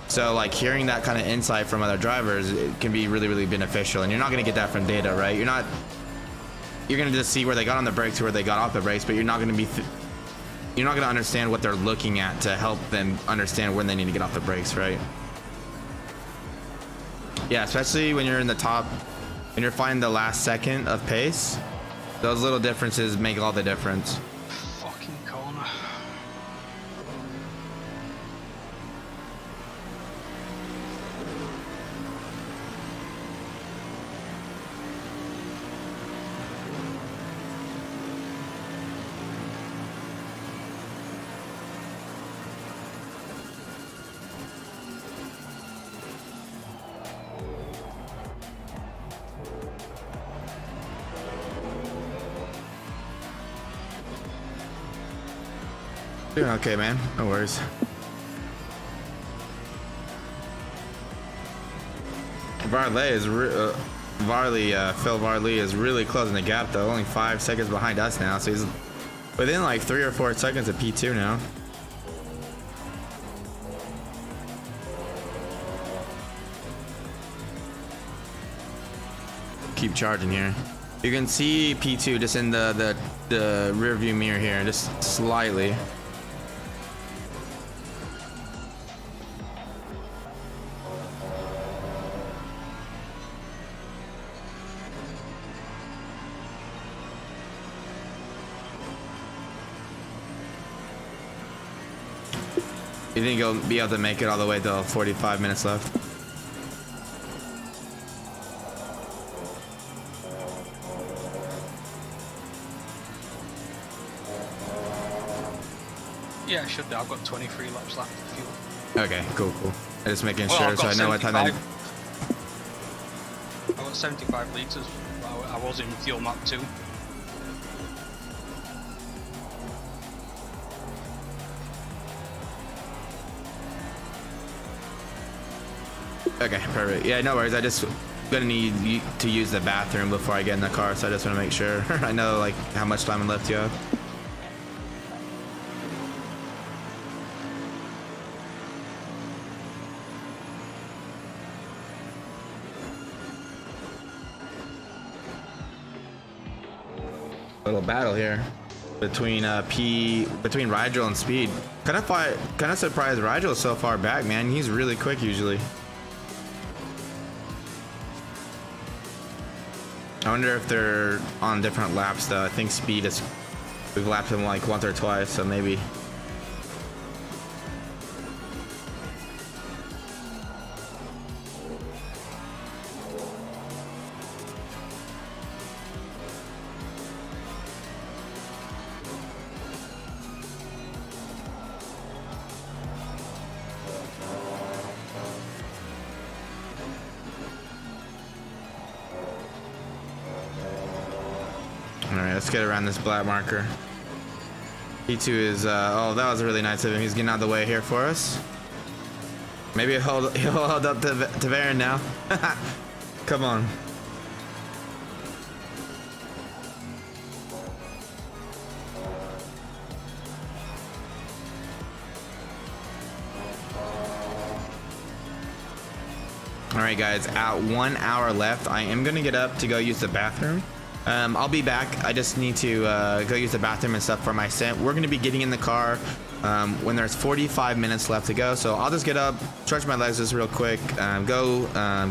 So like hearing that kind of insight from other drivers, it can be really, really beneficial. And you're not going to get that from data, right? You're going to just see where they got on the brakes, where they got off the brakes, but you're not going to understand what they're looking at to help them understand when they need to get off the brakes, right? Yeah, especially when you're in the top, when you're finding the last second of pace, those little differences make all the difference. Fucking corner. Doing okay, man. No worries. Phil Varley is really closing the gap though. Only 5 seconds behind us now, so he's within like 3 or 4 seconds of P2 now. Keep charging here. You can see P2 just in the rear view mirror here, just slightly. You think you'll be able to make it all the way till 45 minutes left? Yeah, I should do. I've got 23 laps left of fuel. Okay, cool. I'm just making Well, sure so I know what time I... I've got 75 litres. I was in fuel map 2. Okay, perfect. Yeah, no worries. I just gonna need to use the bathroom before I get in the car, so I just want to make sure I know like how much time left you have. Little battle here between between Rigel and Speed. Kind of surprised Rigel is so far back, man. He's really quick usually. I wonder if they're on different laps though. I think Speed is, we've lapped him like once or twice, so maybe. Alright, let's get around this black marker. P2 is, oh, that was really nice of him. He's getting out of the way here for us. Maybe he'll hold up to Varen now. Come on. Alright guys, at 1 hour left, I am gonna get up to go use the bathroom. I'll be back. I just need to go use the bathroom and stuff for my set. We're going to be getting in the car when there's 45 minutes left to go. So I'll just get up, stretch my legs just real quick, go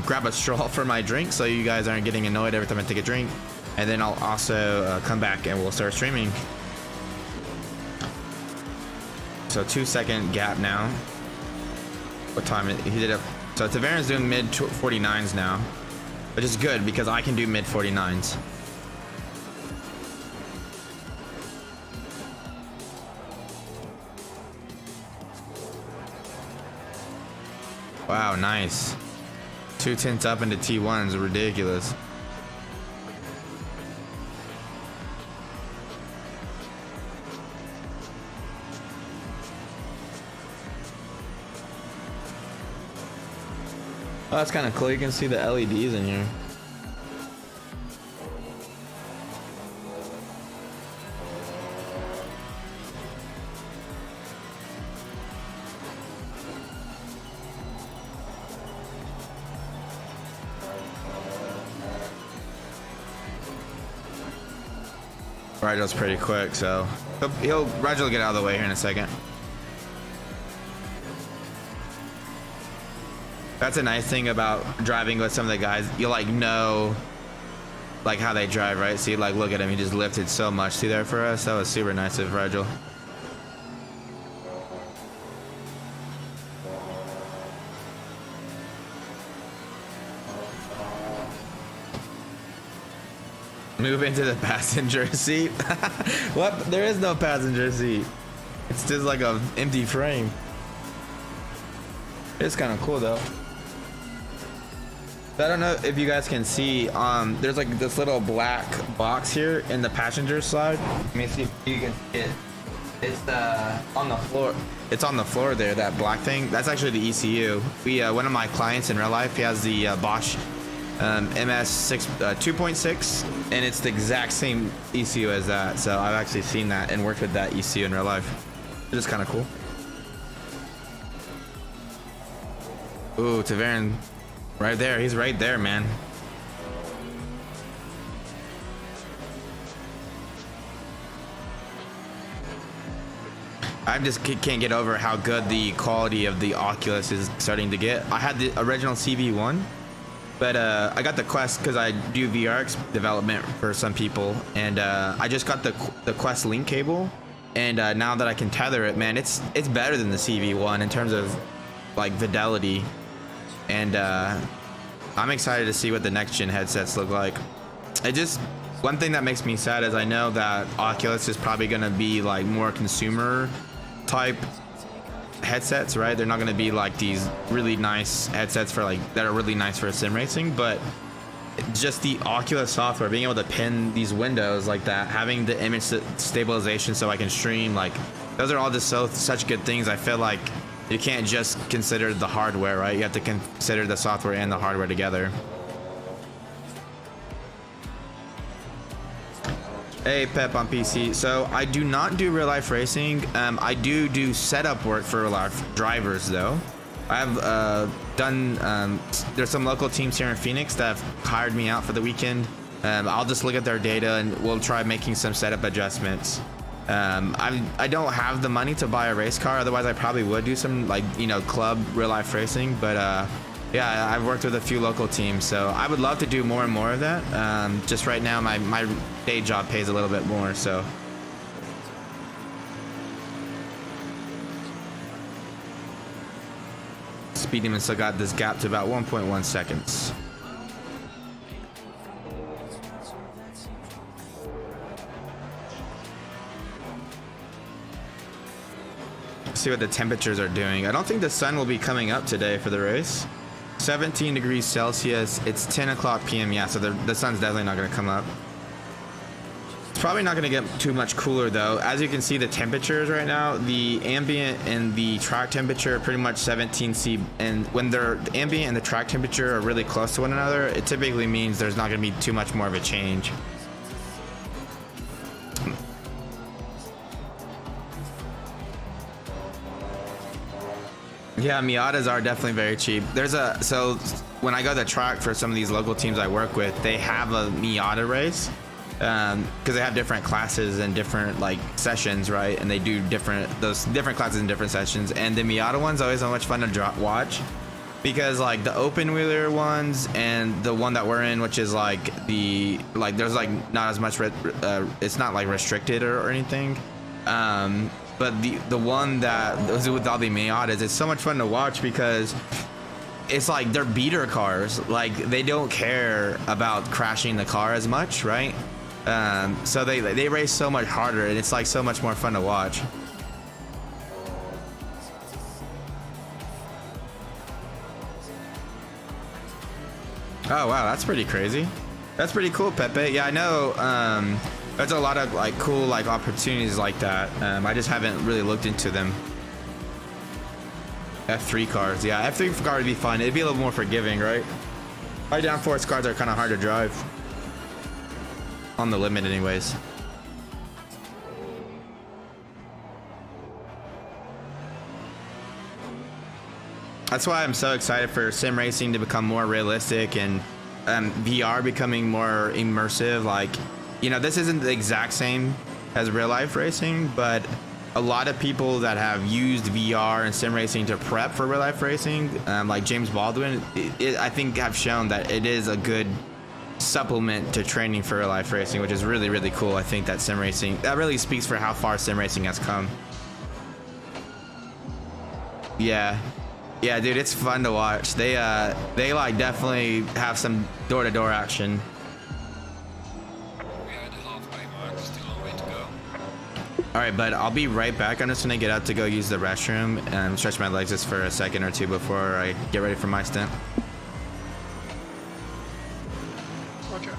grab a straw for my drink so you guys aren't getting annoyed every time I take a drink. And then I'll also come back and we'll start streaming. So 2 second gap now. What time? He did it So Taveron's doing mid 49s now, which is good because I can do mid 49s. Wow, nice. 2 tenths up into T1s, ridiculous. Oh, that's kind of cool. You can see the LEDs in here. Rigel's pretty quick, so Rigel will get out of the way here in a second. That's a nice thing about driving with some of the guys. You like know like how they drive, right? See, like look at him, he just lifted so much through there for us. That was super nice of Rigel. Move into the passenger seat. What? There is no passenger seat. It's just like a empty frame. It's kind of cool though. I don't know if you guys can see. There's like this little black box here in the passenger side. Let me see if you can see it. It's on the floor. It's on the floor there. That black thing. That's actually the ECU. One of my clients in real life, he has the Bosch MS6 2.6, and it's the exact same ECU as that. So I've actually seen that and worked with that ECU in real life. It's just kind of cool. Ooh, Taveron, right there. He's right there, man. I just can't get over how good the quality of the Oculus is starting to get. I had the original CV1. But I got the Quest because I do VR development for some people, and I just got the Quest link cable, and now that I can tether it, man, it's better than the CV1 in terms of like fidelity, and I'm excited to see what the next gen headsets look like. One thing that makes me sad is I know that Oculus is probably gonna be like more consumer type headsets, right? They're not going to be like these really nice headsets for like that are really nice for sim racing, but just the Oculus software, being able to pin these windows like that, having the image stabilization so I can stream, like those are all just such good things. I feel like you can't just consider the hardware, right? You have to consider the software and the hardware together. Hey, Pep on PC. So I do not do real life racing. I do setup work for real life drivers though. I've done, there's some local teams here in Phoenix that have hired me out for the weekend. I'll just look at their data and we'll try making some setup adjustments. I don't have the money to buy a race car. Otherwise I probably would do some like, you know, club real life racing, but yeah, I've worked with a few local teams, so I would love to do more and more of that. Just right now, my day job pays a little bit more, so. Speed Demon still got this gap to about 1.1 seconds. Let's see what the temperatures are doing. I don't think the sun will be coming up today for the race. 17 degrees Celsius. It's 10 o'clock p.m. Yeah, so the sun's definitely not going to come up. It's probably not going to get too much cooler though. As you can see, the temperatures right now, the ambient and the track temperature are pretty much 17 C. And when the ambient and the track temperature are really close to one another, it typically means there's not going to be too much more of a change. Yeah, Miatas are definitely very cheap. So when I go to the track for some of these local teams I work with, they have a Miata race because they have different classes and different like sessions, right? And they do those different classes and different sessions. And the Miata one's always so much fun to watch because like the open wheeler ones and the one that we're in, which is like there's like not as much it's not like restricted or anything. But the one that was with all the Miatas, it's so much fun to watch because it's like they're beater cars. Like they don't care about crashing the car as much, right? So they race so much harder, and it's like so much more fun to watch. Oh wow, that's pretty crazy. That's pretty cool, Pepe. Yeah, I know. There's a lot of like cool like opportunities like that. I just haven't really looked into them. F3 cars, yeah, F3 car would be fun. It'd be a little more forgiving, right? High downforce cars are kind of hard to drive on the limit, anyways. That's why I'm so excited for sim racing to become more realistic and VR becoming more immersive. Like, you know, this isn't the exact same as real life racing, but a lot of people that have used VR and sim racing to prep for real life racing, like James Baldwin, I think have shown that it is a good supplement to training for real life racing, which is really, really cool. I think that sim racing, that really speaks for how far sim racing has come. Yeah, dude, it's fun to watch. They like definitely have some door-to-door action. All right, bud, I'll be right back. I'm just gonna get out to go use the restroom and stretch my legs just for a second or two before I get ready for my stint. Roger.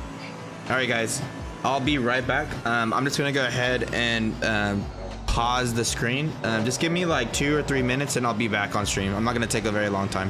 All right, guys, I'll be right back. I'm just gonna go ahead and pause the screen. Just give me like 2 or 3 minutes and I'll be back on stream. I'm not gonna take a very long time.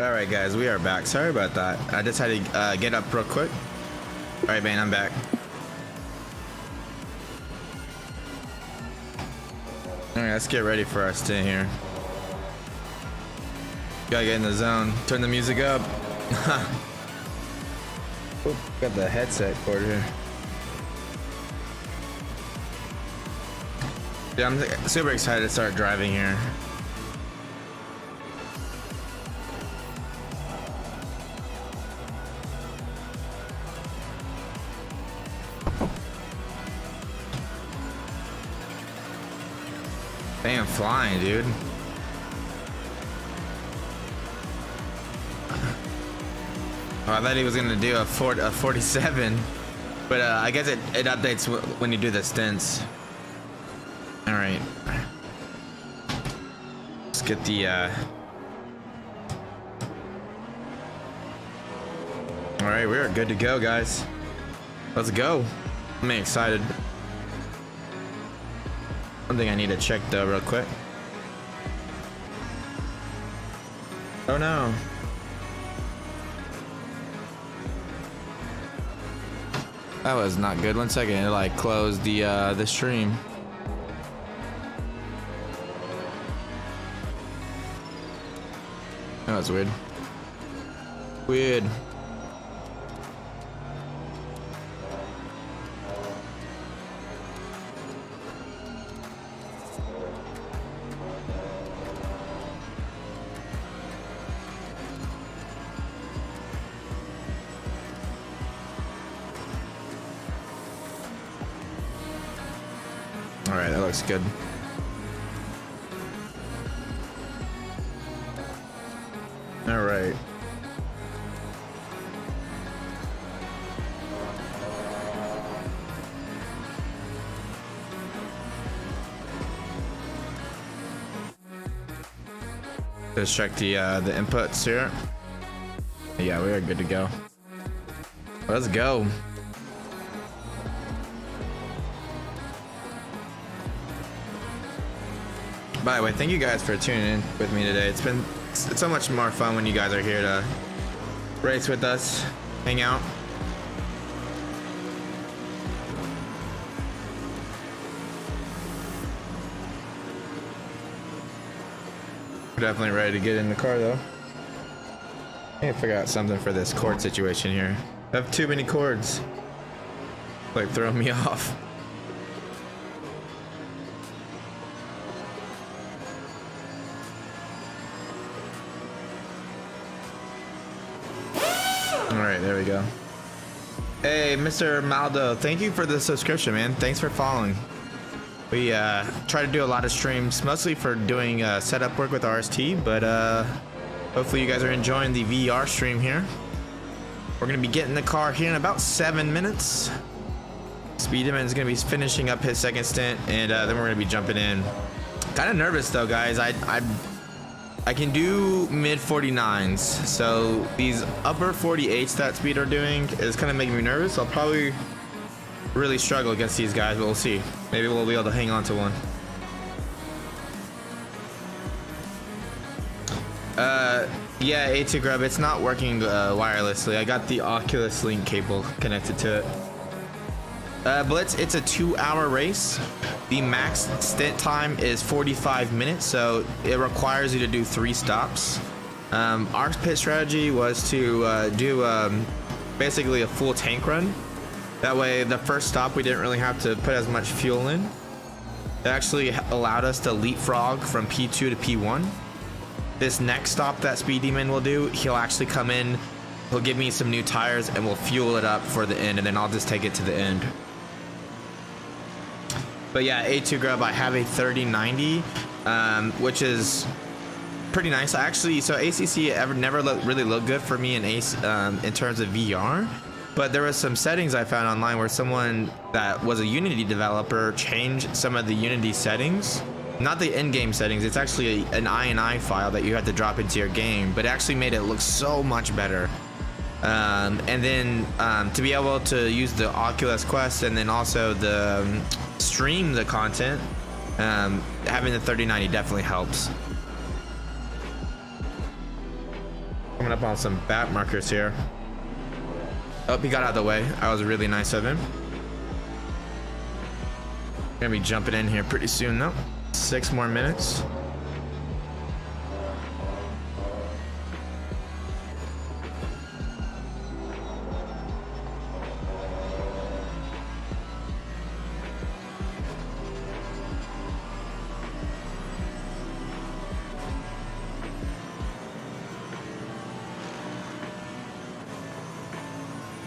All right, guys, we are back. Sorry about that. I just had to get up real quick. All right, man, I'm back. All right, let's get ready for our stint here. Gotta get in the zone. Turn the music up. Oop, got the headset cord here. Yeah, I'm super excited to start driving here. Damn, flying, dude. Oh, I thought he was gonna do a 47, but I guess it updates when you do the stints. All right, let's get the. All right, we are good to go, guys. Let's go. I'm excited. One thing I need to check though, real quick. Oh no. That was not good. 1 second, it like closed the stream. That was weird. Weird. All right, that looks good. All right. Let's check the inputs here. Yeah, we are good to go. Let's go. By the way, thank you guys for tuning in with me today. It's so much more fun when you guys are here to race with us, hang out. We're definitely ready to get in the car though. I need to figure out something for this cord situation here. I have too many cords. Like throwing me off. Alright, there we go. Hey, Mr. Maldo, thank you for the subscription, man. Thanks for following. We try to do a lot of streams, mostly for doing setup work with RST, but hopefully you guys are enjoying the VR stream here. We're going to be getting the car here in about 7 minutes. Speedman is going to be finishing up his second stint, and then we're going to be jumping in. Kind of nervous though, guys. I can do mid 49s, so these upper 48s that speed are doing is kind of making me nervous. I'll probably really struggle against these guys, but we'll see. Maybe we'll be able to hang on to one. Yeah, A2 Grub, it's not working wirelessly. I got the Oculus Link cable connected to it. Blitz, it's a 2-hour race. The max stint time is 45 minutes, so it requires you to do 3 stops. Our pit strategy was to do basically a full tank run. That way, the first stop, we didn't really have to put as much fuel in. It actually allowed us to leapfrog from P2 to P1. This next stop that Speed Demon will do, he'll actually come in, he'll give me some new tires, and we'll fuel it up for the end, and then I'll just take it to the end. But yeah, A2 Grub, I have a 3090, which is pretty nice. Actually, so ACC never really looked good for me in terms of VR. But there was some settings I found online where someone that was a Unity developer changed some of the Unity settings. Not the in-game settings, it's actually an INI file that you have to drop into your game, but it actually made it look so much better. And then to be able to use the Oculus Quest and then also the stream the content, having the 3090 definitely helps. Coming up on some bat markers here. Oh, he got out of the way. That was really nice of him. Gonna be jumping in here pretty soon though. 6 more minutes.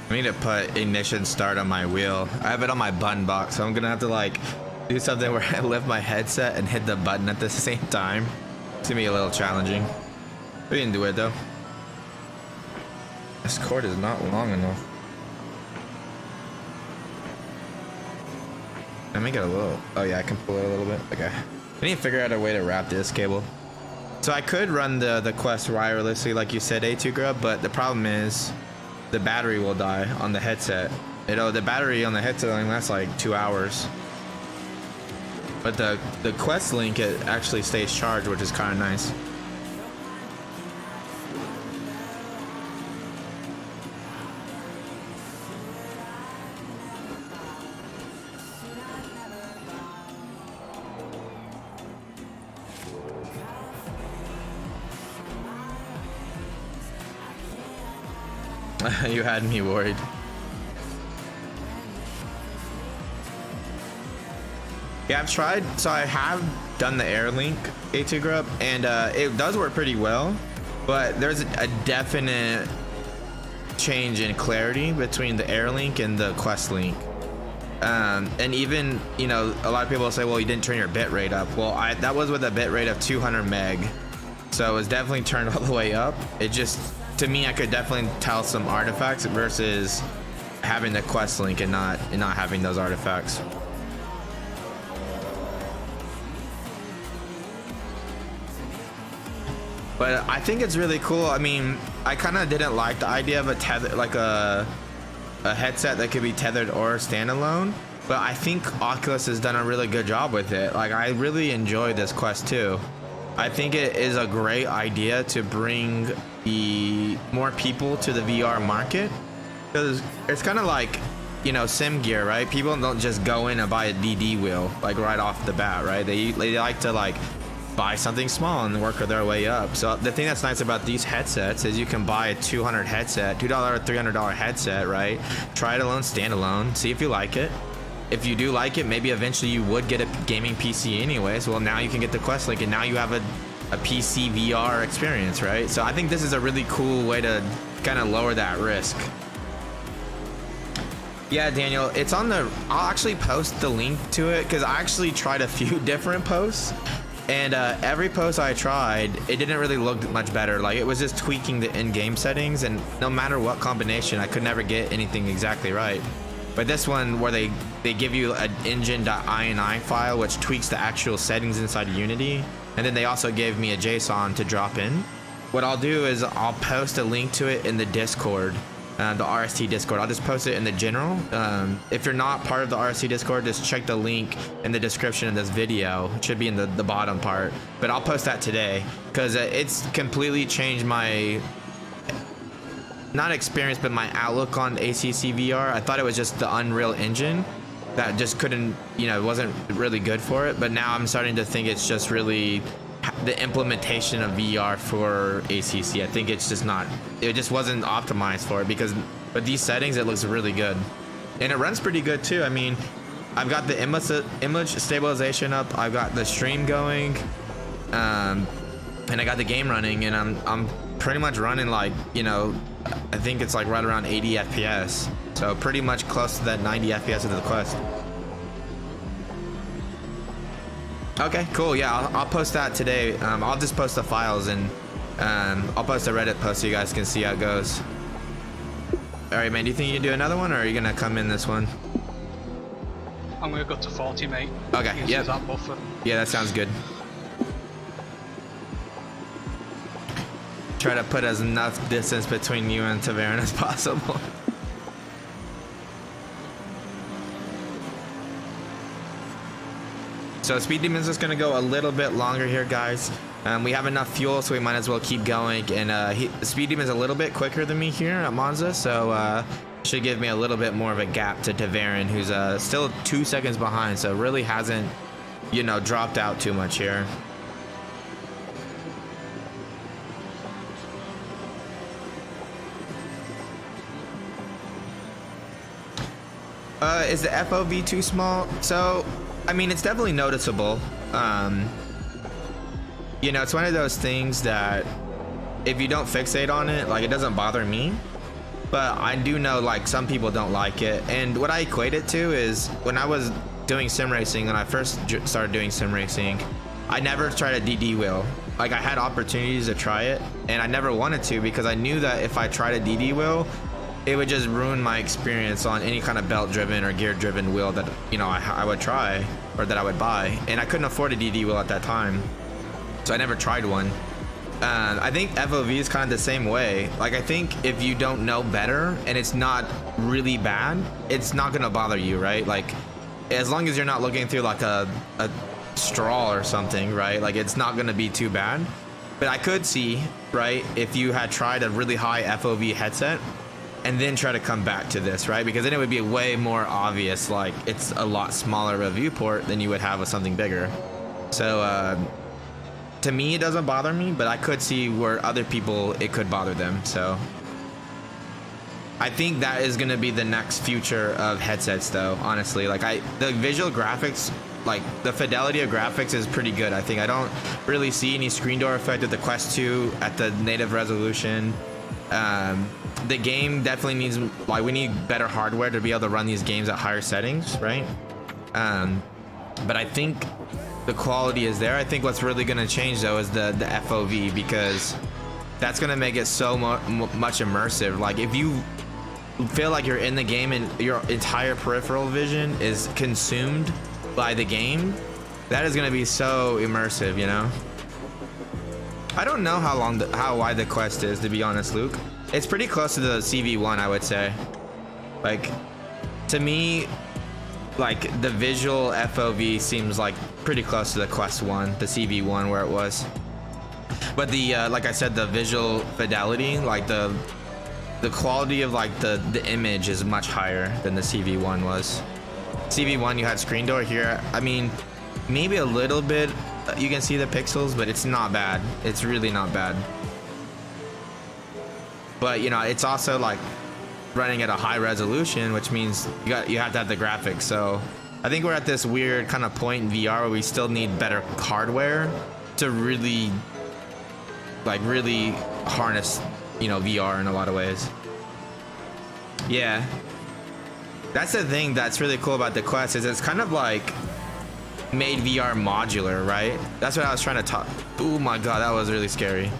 I need to put ignition start on my wheel. I have it on my button box, so I'm gonna have to like do something where I lift my headset and hit the button at the same time. It's gonna be a little challenging. We didn't do it though. This cord is not long enough. Let me get a little. Oh yeah, I can pull it a little bit. Okay. I need to figure out a way to wrap this cable. So I could run the Quest wirelessly, like you said, A2 Grub, but the problem is the battery will die on the headset. The battery on the headset only lasts like 2 hours. But the Quest Link, it actually stays charged, which is kind of nice. You had me worried. Yeah, I've tried. So I have done the AirLink A2 Grub, and it does work pretty well, but there's a definite change in clarity between the AirLink and the Quest Link. And even, you know, a lot of people say, well, you didn't turn your bit rate up. Well, that was with a bit rate of 200 meg, so it was definitely turned all the way up. It just, to me, I could definitely tell some artifacts versus having the Quest Link and not having those artifacts. But I think it's really cool. I mean, I kind of didn't like the idea of a tether, like a headset that could be tethered or standalone. But I think Oculus has done a really good job with it. Like, I really enjoy this Quest 2. I think it is a great idea to bring more people to the VR market, because it's kind of like, you know, sim gear, right? People don't just go in and buy a DD wheel like right off the bat, right? They like to like buy something small and work their way up. So the thing that's nice about these headsets is you can buy a $200 headset, $2 or $300 headset, right? Try it alone, standalone, see if you like it. If you do like it, maybe eventually you would get a gaming PC anyways. Well, now you can get the Quest Link, and now you have a PC VR experience, right? So I think this is a really cool way to kind of lower that risk. Yeah, Daniel, it's on the, I'll actually post the link to it, because I actually tried a few different posts, and every post I tried, it didn't really look much better. Like, it was just tweaking the in-game settings, and no matter what combination, I could never get anything exactly right. But this one, where they give you an engine.ini file which tweaks the actual settings inside of Unity, and then they also gave me a JSON to drop in. What I'll do is I'll post a link to it in the Discord, the RST Discord. I'll just post it in the general. If you're not part of the RST Discord, just check the link in the description of this video. It should be in the bottom part, but I'll post that today, because it's completely changed my, not experience, but my outlook on ACC VR. I thought it was just the Unreal Engine that just couldn't, you know, it wasn't really good for it. But now I'm starting to think it's just really the implementation of VR for ACC. I think it's just not, it just wasn't optimized for it, because with these settings, it looks really good. And it runs pretty good too. I mean, I've got the image stabilization up, I've got the stream going, and I got the game running, and I'm pretty much running, like, you know, I think it's like right around 80 FPS. So pretty much close to that 90 FPS of the Quest. Okay, cool. Yeah, I'll post that today. I'll just post the files, and I'll post a Reddit post so you guys can see how it goes. All right, man, do you think you can do another one, or are you gonna come in this one? I'm gonna go to 40, mate. Okay, yeah. That buffer. Yeah, that sounds good. Try to put as enough distance between you and Tavern as possible. So Speed Demon's just gonna go a little bit longer here, guys. We have enough fuel, so we might as well keep going. And the speed demon is a little bit quicker than me here at Monza, so should give me a little bit more of a gap to Tavarin, who's still 2 seconds behind, so really hasn't, you know, dropped out too much here. Is the FOV too small? So, I mean, it's definitely noticeable. You know, it's one of those things that if you don't fixate on it, like, it doesn't bother me. But I do know, like, some people don't like it. And what I equate it to is when I was doing sim racing, when I first started doing sim racing, I never tried a DD wheel. Like, I had opportunities to try it, and I never wanted to because I knew that if I tried a DD wheel, it would just ruin my experience on any kind of belt-driven or gear-driven wheel that, you know, I would try or that I would buy. And I couldn't afford a DD wheel at that time, so I never tried one. I think FOV is kind of the same way. Like, I think if you don't know better and it's not really bad, it's not gonna bother you, right? Like, as long as you're not looking through like a straw or something, right? Like, it's not gonna be too bad. But I could see, right, if you had tried a really high FOV headset and then try to come back to this, right? Because then it would be way more obvious, like, it's a lot smaller of a viewport than you would have with something bigger. So to me, it doesn't bother me, but I could see where other people, it could bother them. So I think that is gonna be the next future of headsets though, honestly. Like, the visual graphics, like the fidelity of graphics is pretty good. I think I don't really see any screen door effect with the Quest 2 at the native resolution. The game definitely needs, like, we need better hardware to be able to run these games at higher settings, right? But I think the quality is there. I think what's really going to change though is the FOV, because that's going to make it so much immersive. Like, if you feel like you're in the game and your entire peripheral vision is consumed by the game, that is going to be so immersive, you know? I don't know how wide the Quest is, to be honest, Luke. It's pretty close to the CV1, I would say. Like, to me, like, the visual FOV seems like pretty close to the Quest 1, the CV1 where it was. But the like I said, the visual fidelity, like the quality of like the image is much higher than the CV1 was. CV1, you had screen door. Here, I mean, maybe a little bit you can see the pixels, but it's not bad. It's really not bad. But, you know, it's also like running at a high resolution, which means you have to have the graphics. So I think we're at this weird kind of point in VR where we still need better hardware to really harness, you know, VR in a lot of ways. Yeah, that's the thing that's really cool about the Quest, is it's kind of like made VR modular, right? That's what I was trying to talk. Oh my god, that was really scary.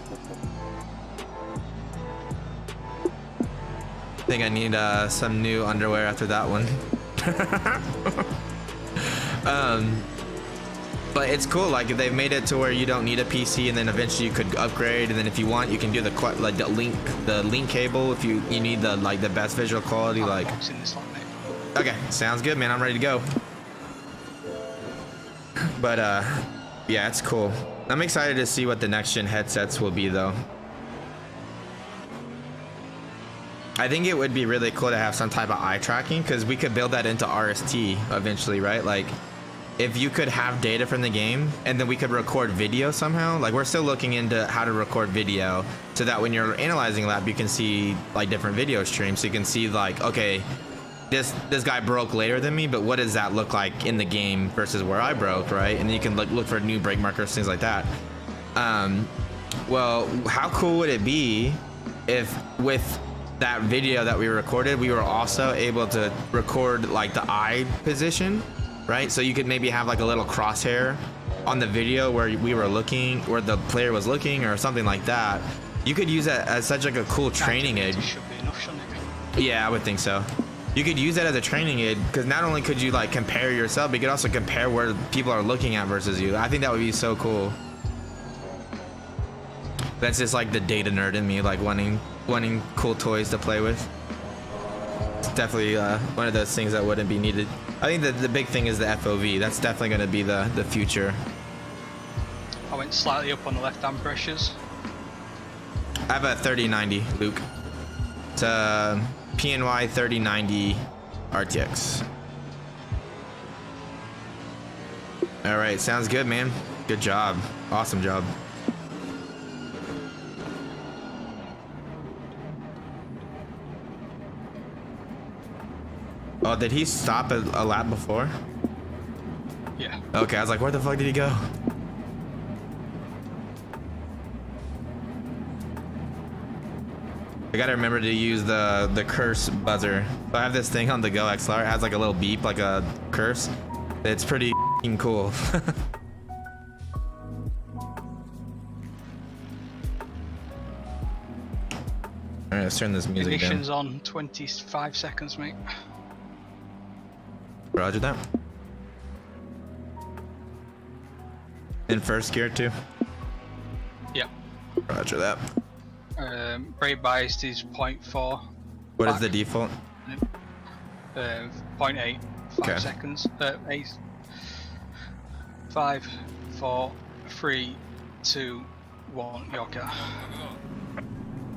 I think I need some new underwear after that one. But it's cool, like, they've made it to where you don't need a PC, and then eventually you could upgrade, and then if you want, you can do the link cable if you need the best visual quality. Like, okay, sounds good, man. I'm ready to go. But yeah, it's cool. I'm excited to see what the next gen headsets will be though. I think it would be really cool to have some type of eye tracking, because we could build that into RST eventually, right? Like, if you could have data from the game and then we could record video somehow. Like, we're still looking into how to record video so that when you're analyzing lap, you can see like different video streams. So you can see like, okay, this guy broke later than me, but what does that look like in the game versus where I broke, right? And then you can look for new brake markers, things like that. Well, how cool would it be if with that video that we recorded, we were also able to record like the eye position, right? So you could maybe have like a little crosshair on the video where we were looking, where the player was looking, or something like that. You could use that as such like a cool training aid. Should be enough, shouldn't it? Yeah, I would think so. You could use that as a training aid, because not only could you like compare yourself, but you could also compare where people are looking at versus you. I think that would be so cool. That's just like the data nerd in me, like wanting cool toys to play with. It's definitely one of those things that wouldn't be needed. I think that the big thing is the FOV. That's definitely going to be the future. I went slightly up on the left-hand pressures. I have a 3090, Luke. It's a PNY 3090 RTX. All right, sounds good, man. Good job. Awesome job. Oh, did he stop a lap before? Yeah. Okay, I was like, where the fuck did he go? I gotta remember to use the curse buzzer. So I have this thing on the Go XLR. It has like a little beep, like a curse. It's pretty f***ing cool. All right, let's turn this music down. Ignition's on 25 seconds, mate. Roger that. In first gear too. Yep. Roger that. Brake bias is 0.4. What is the default? 0.8. 5 seconds. 8. 5, 4, 3, 2, 1. Your car.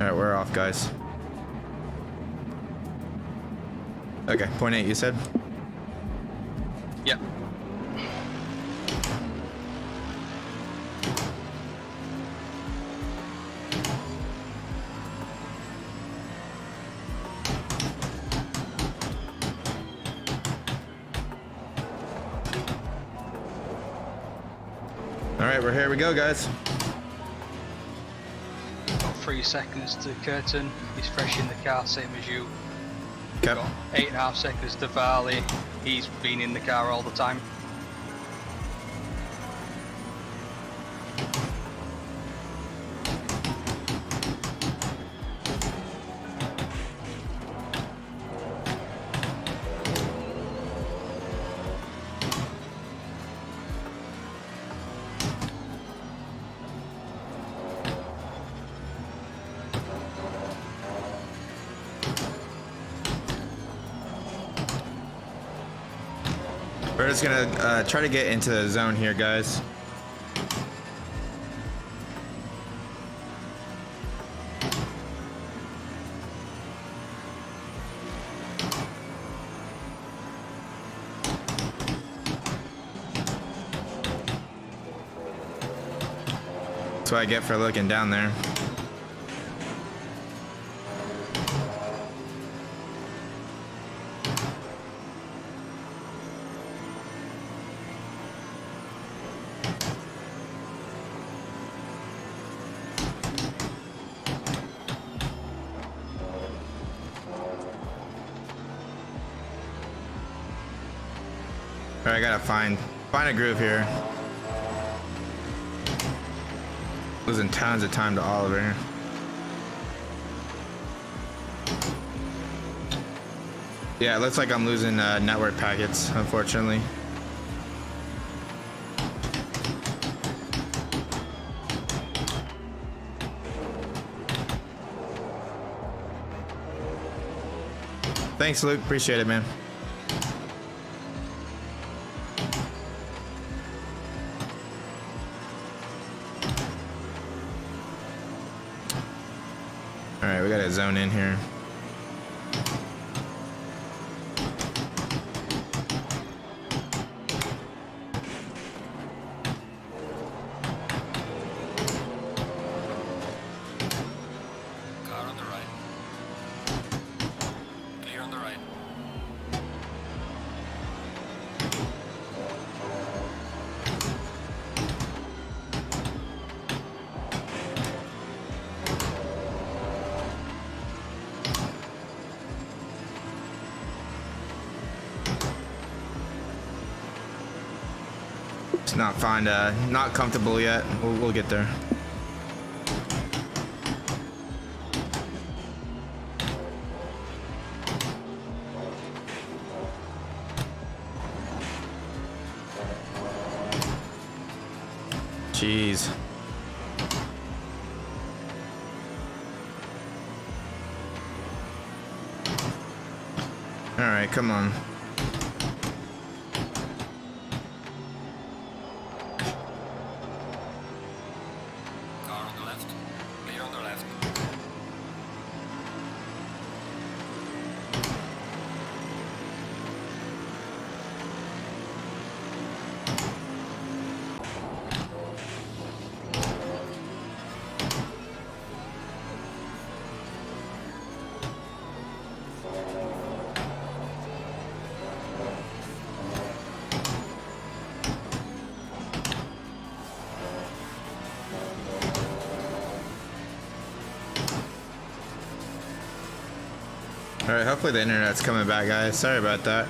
All right, we're off, guys. Okay, 0.8 you said? Yep. All right, here we go, guys. Got 3 seconds to Curtin. He's fresh in the car, same as you. Okay. Got 8.5 seconds to Varley. He's been in the car all the time. We're just gonna try to get into the zone here, guys. That's what I get for looking down there. All right, I gotta find a groove here. Losing tons of time to Oliver. Yeah, it looks like I'm losing network packets, unfortunately. Thanks, Luke. Appreciate it, man. All right, we gotta zone in here. Car on the right. Clear on the right. It's not comfortable yet. We'll get there. Jeez. All right, come on. All right, hopefully the internet's coming back, guys. Sorry about that.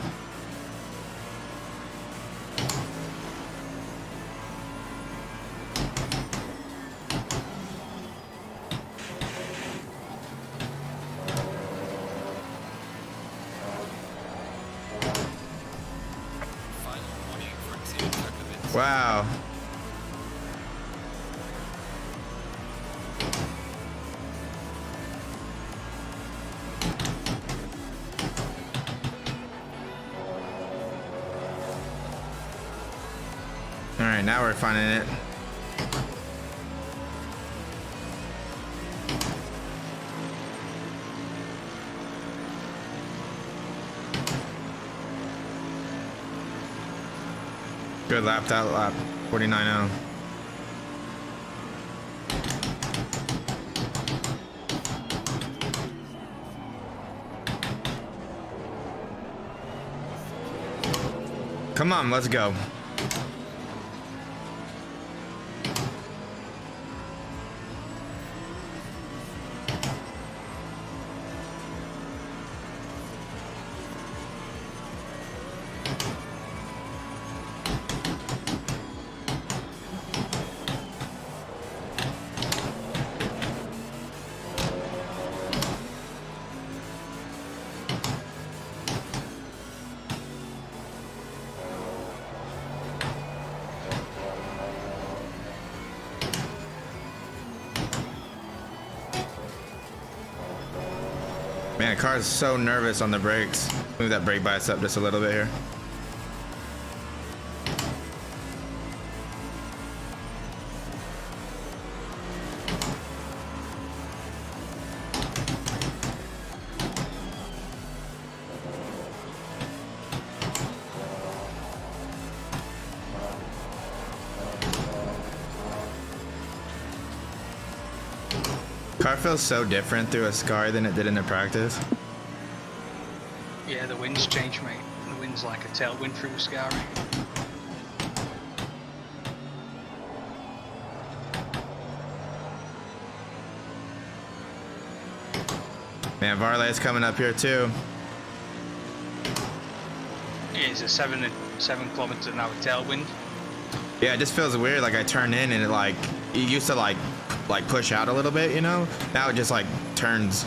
Final warning for team turbulence. Wow. All right, now we're finding it. Good lap, that lap. 49.0. Come on, let's go. Man, the car is so nervous on the brakes. Move that brake bias up just a little bit here. Car feels so different through a scar than it did in the practice. Yeah, the wind's changed, mate. The wind's like a tailwind through the scar. Man, Varley's coming up here too. Yeah, it's a 7 kilometers an hour tailwind. Yeah, it just feels weird. Like I turn in and it used to like push out a little bit, you know? Now it just like turns.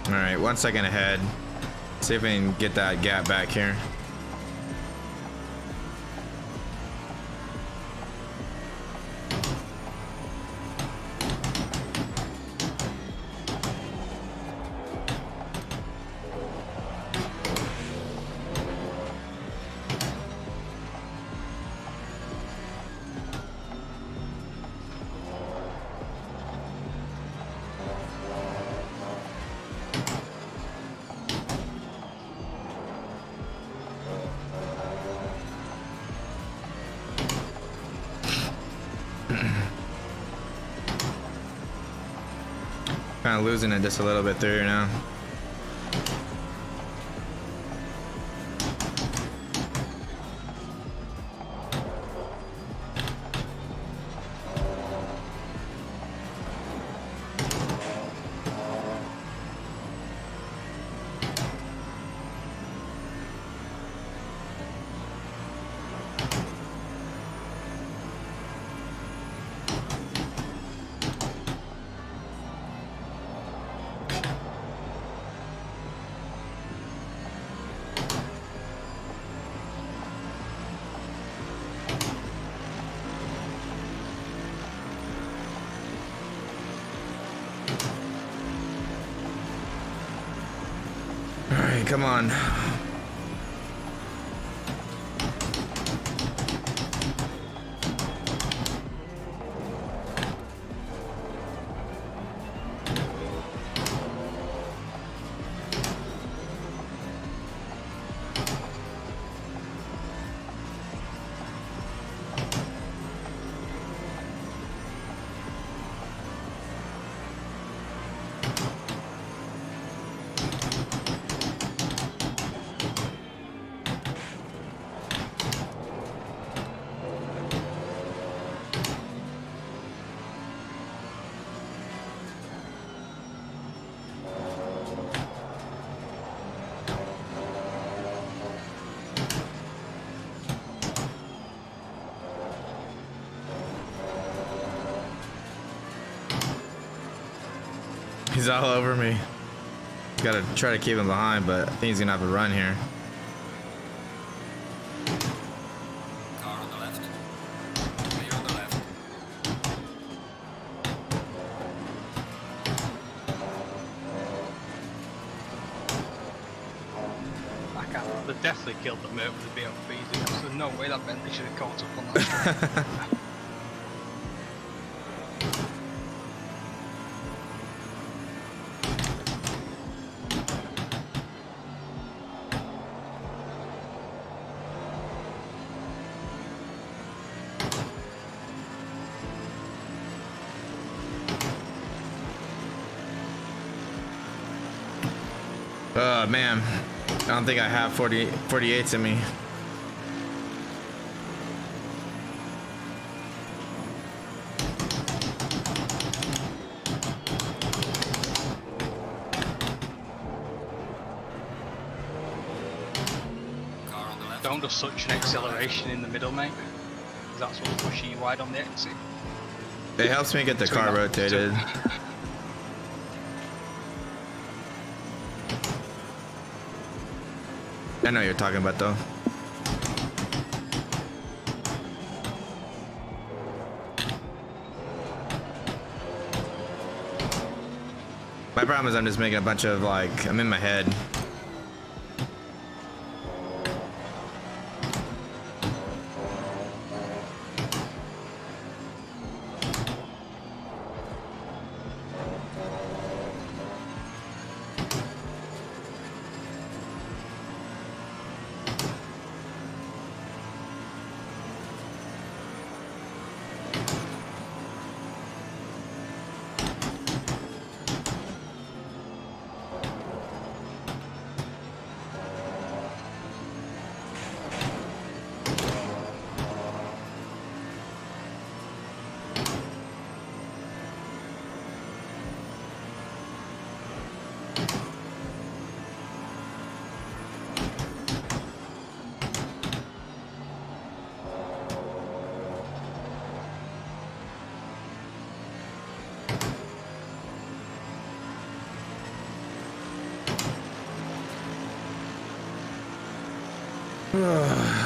All right, 1 second ahead. See if we can get that gap back here. Kind of losing it just a little bit through now. All right, come on. He's all over me. Gotta try to keep him behind, but I think he's gonna have to run here. Car on the left. Clear on the left. I can't. They definitely killed the Merc with the BOPs. There's no way that Bentley should have caught up on that. Oh man, I don't think I have 48s in me. Car on the left. Don't have such an acceleration in the middle, mate. That's what's pushing you wide on the exit. It helps me get the car rotated. I know what you're talking about though. My problem is I'm just making a bunch of like, I'm in my head.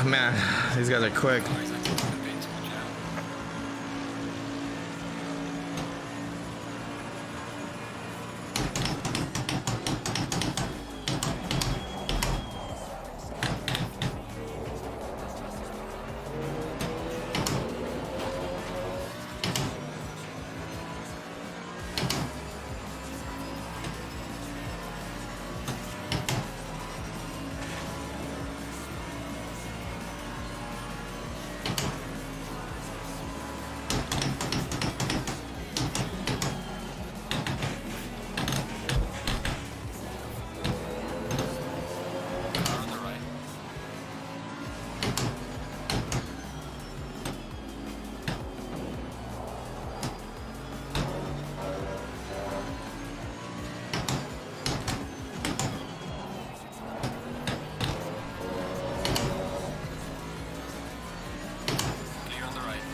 Man, these guys are quick. Cars exiting the pits. Watch out. Car on the right. Clear on the right.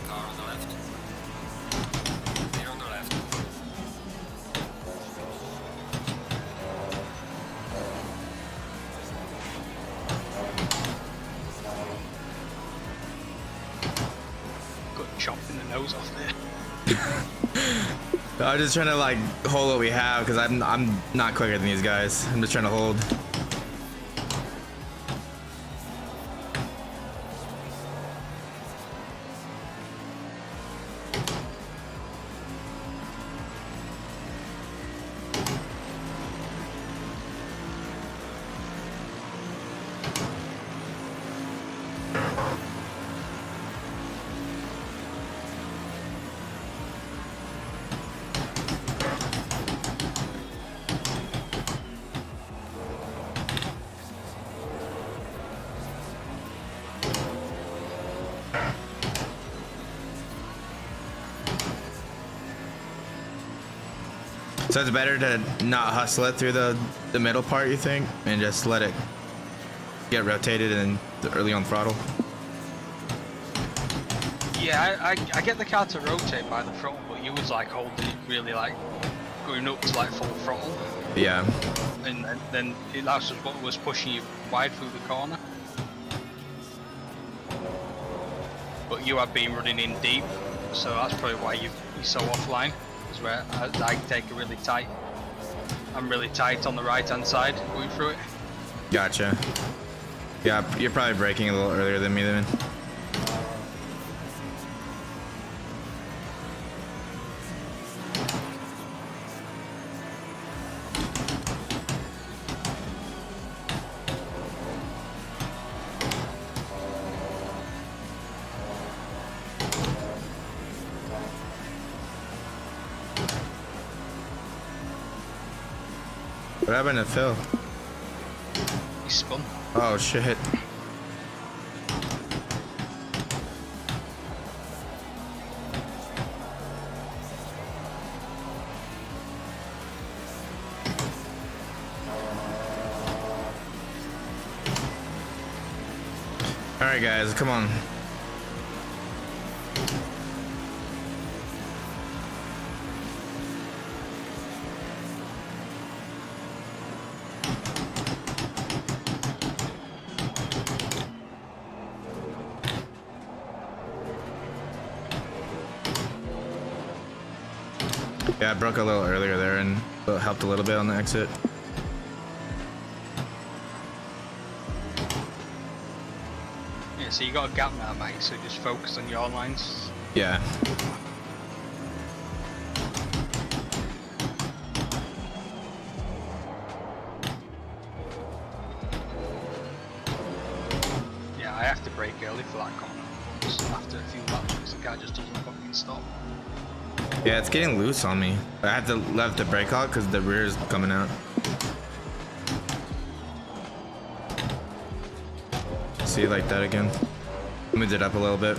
Car on the left. Clear on the left. Good chop in the nose off there. I'm just trying to like hold what we have because I'm not quicker than these guys. I'm just trying to hold. So it's better to not hustle it through the middle part, you think, and just let it get rotated and early on throttle. Yeah, I get the car to rotate by the throttle, but you was like holding it really like going up to like full throttle. Yeah. And then that was what was pushing you wide through the corner. But you have been running in deep, so that's probably why you're so offline. Is where I take it really tight. I'm really tight on the right hand side going through it. Gotcha. Yeah, you're probably braking a little earlier than me then. What happened to Phil? He spun. Oh shit. Alright guys, come on. Yeah, I broke a little earlier there and it helped a little bit on the exit. Yeah, so you got a gap now, mate, so just focus on your lines. Yeah. Yeah, I have to brake early for that corner. Just after a few laps because the car just doesn't fucking stop. Yeah, it's getting loose on me. I have to let the brake out because the rear is coming out. See it like that again. Moved it up a little bit.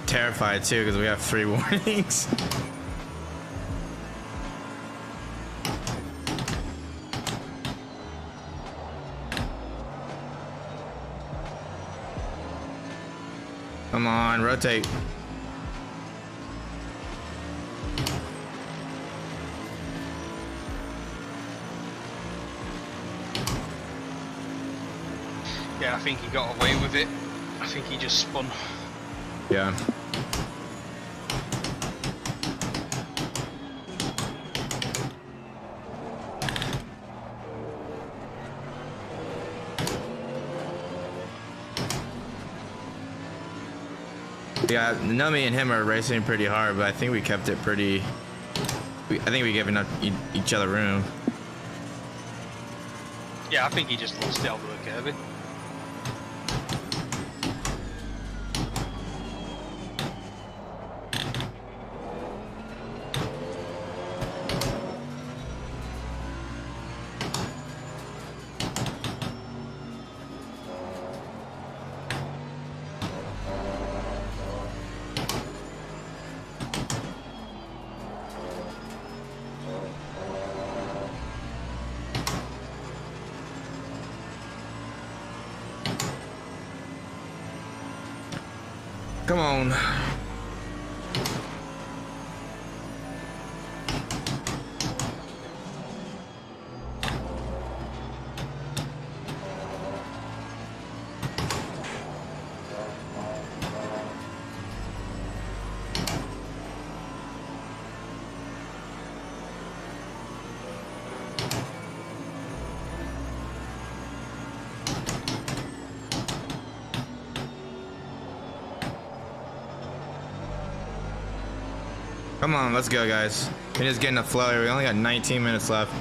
Terrified too because we have 3 warnings. Come on, rotate. Yeah, I think he got away with it. I think he just spun. Yeah. Yeah, Numi and him are racing pretty hard, but I think we kept it pretty. I think we gave enough each other room. Yeah, I think he just lost it over the curving. Come on. Come on, let's go, guys. We're just getting a flow here. We only got 19 minutes left.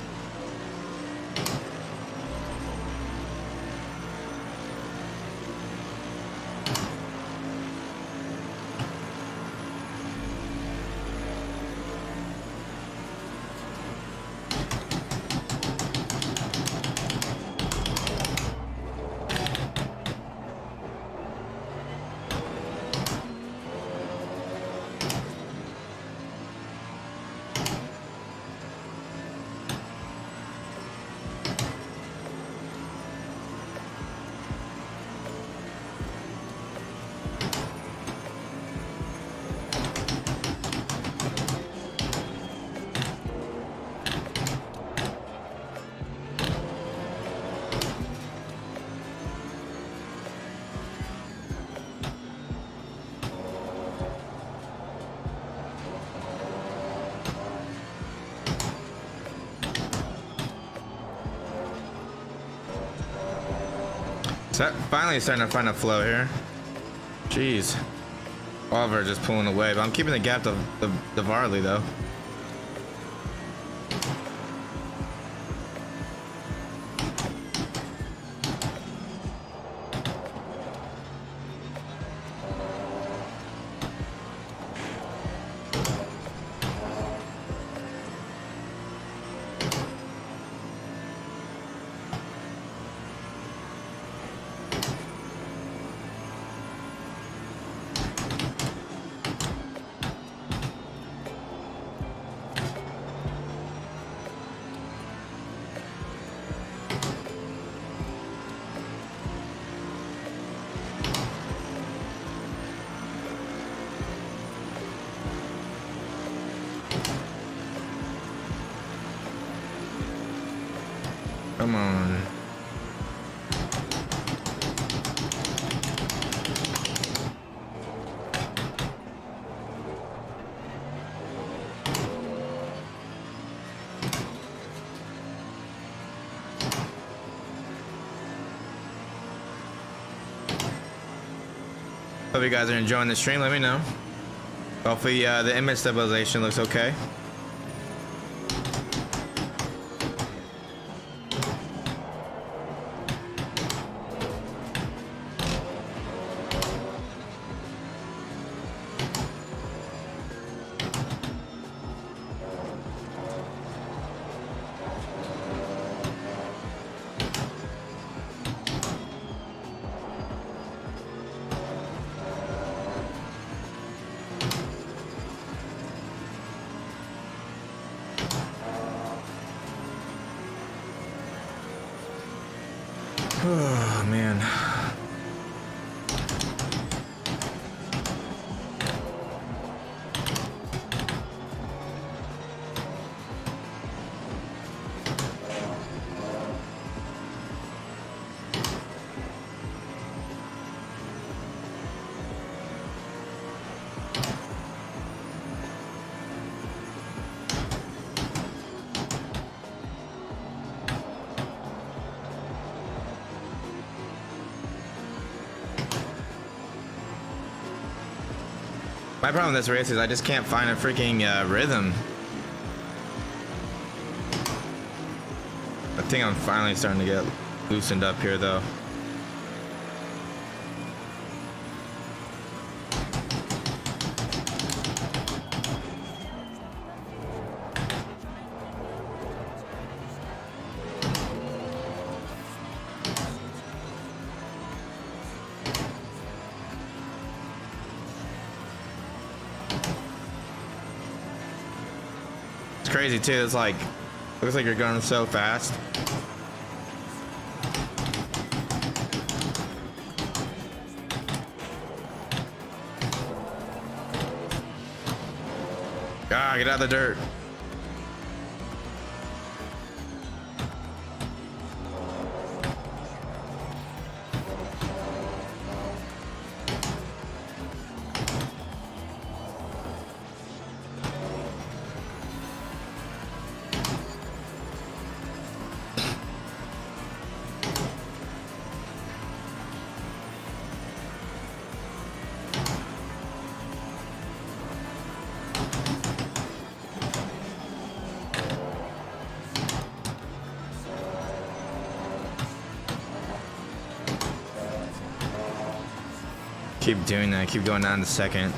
So finally starting to find a flow here. Jeez. Oliver just pulling away, but I'm keeping the gap to Varley though. Come on. Hope you guys are enjoying the stream. Let me know. Hopefully the image stabilization looks okay. Oh, man. My problem with this race is I just can't find a freaking rhythm. I think I'm finally starting to get loosened up here though. Crazy too. It's like, looks like you're going so fast. Ah, get out of the dirt. Keep doing that, keep going down to second.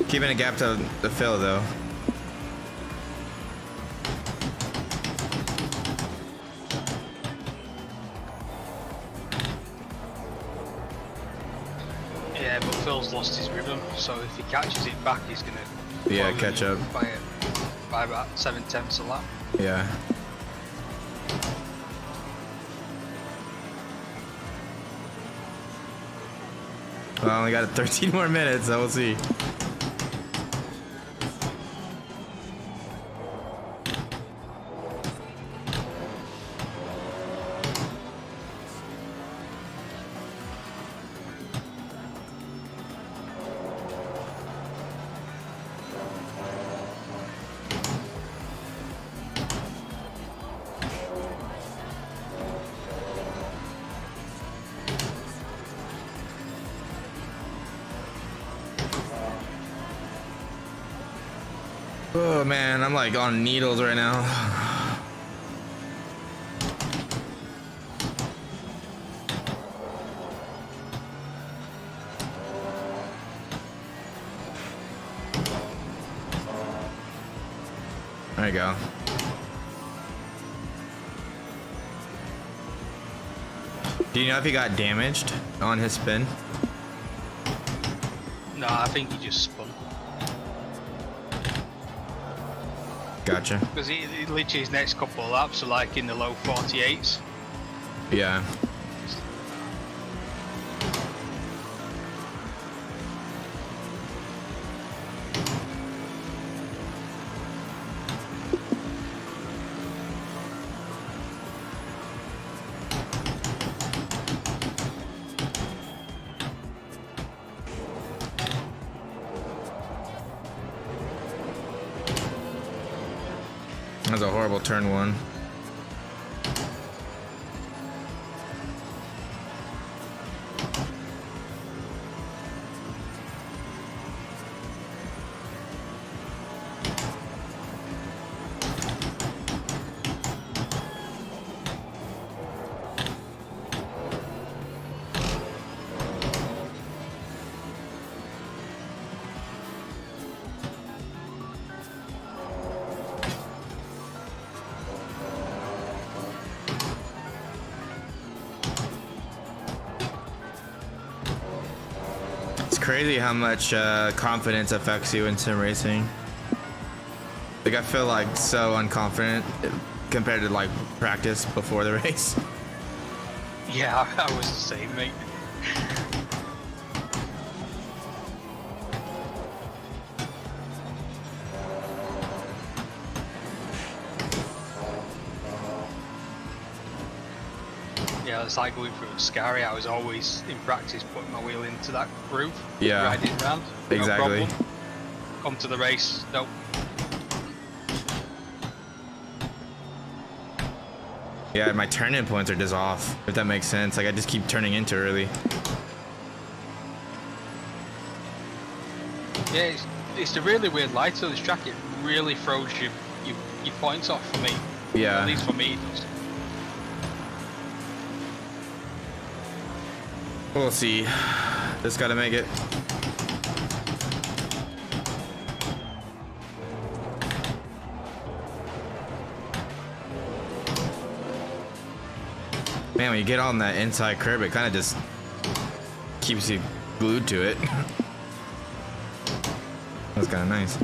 Keeping a gap to the fill though. Yeah, but Phil's lost his rhythm, so if he catches it back, he's gonna catch up by about 7/10 a lap. Yeah. Well, I only got 13 more minutes, so we'll see. Oh man, I'm like on needles right now. There you go. Do you know if he got damaged on his spin? No, I think he just spun. Gotcha. Because he literally his next couple of laps are like in the low 48s. Yeah. That was a horrible turn one. Crazy how much confidence affects you in sim racing. Like I feel like so unconfident compared to like practice before the race. Yeah, I was the same, mate. Yeah, it's like going through a scary. I was always in practice putting my wheel into that groove. Yeah. Riding around. Exactly. No problem. Come to the race. Nope. Yeah, my turn-in points are just off, if that makes sense. Like I just keep turning in too early. Yeah, it's a really weird lie to this track. It really throws your points off for me. Yeah. At least for me, it does. We'll see. Just gotta make it. Man, when you get on that inside curb, it kind of just keeps you glued to it. That's kind of nice.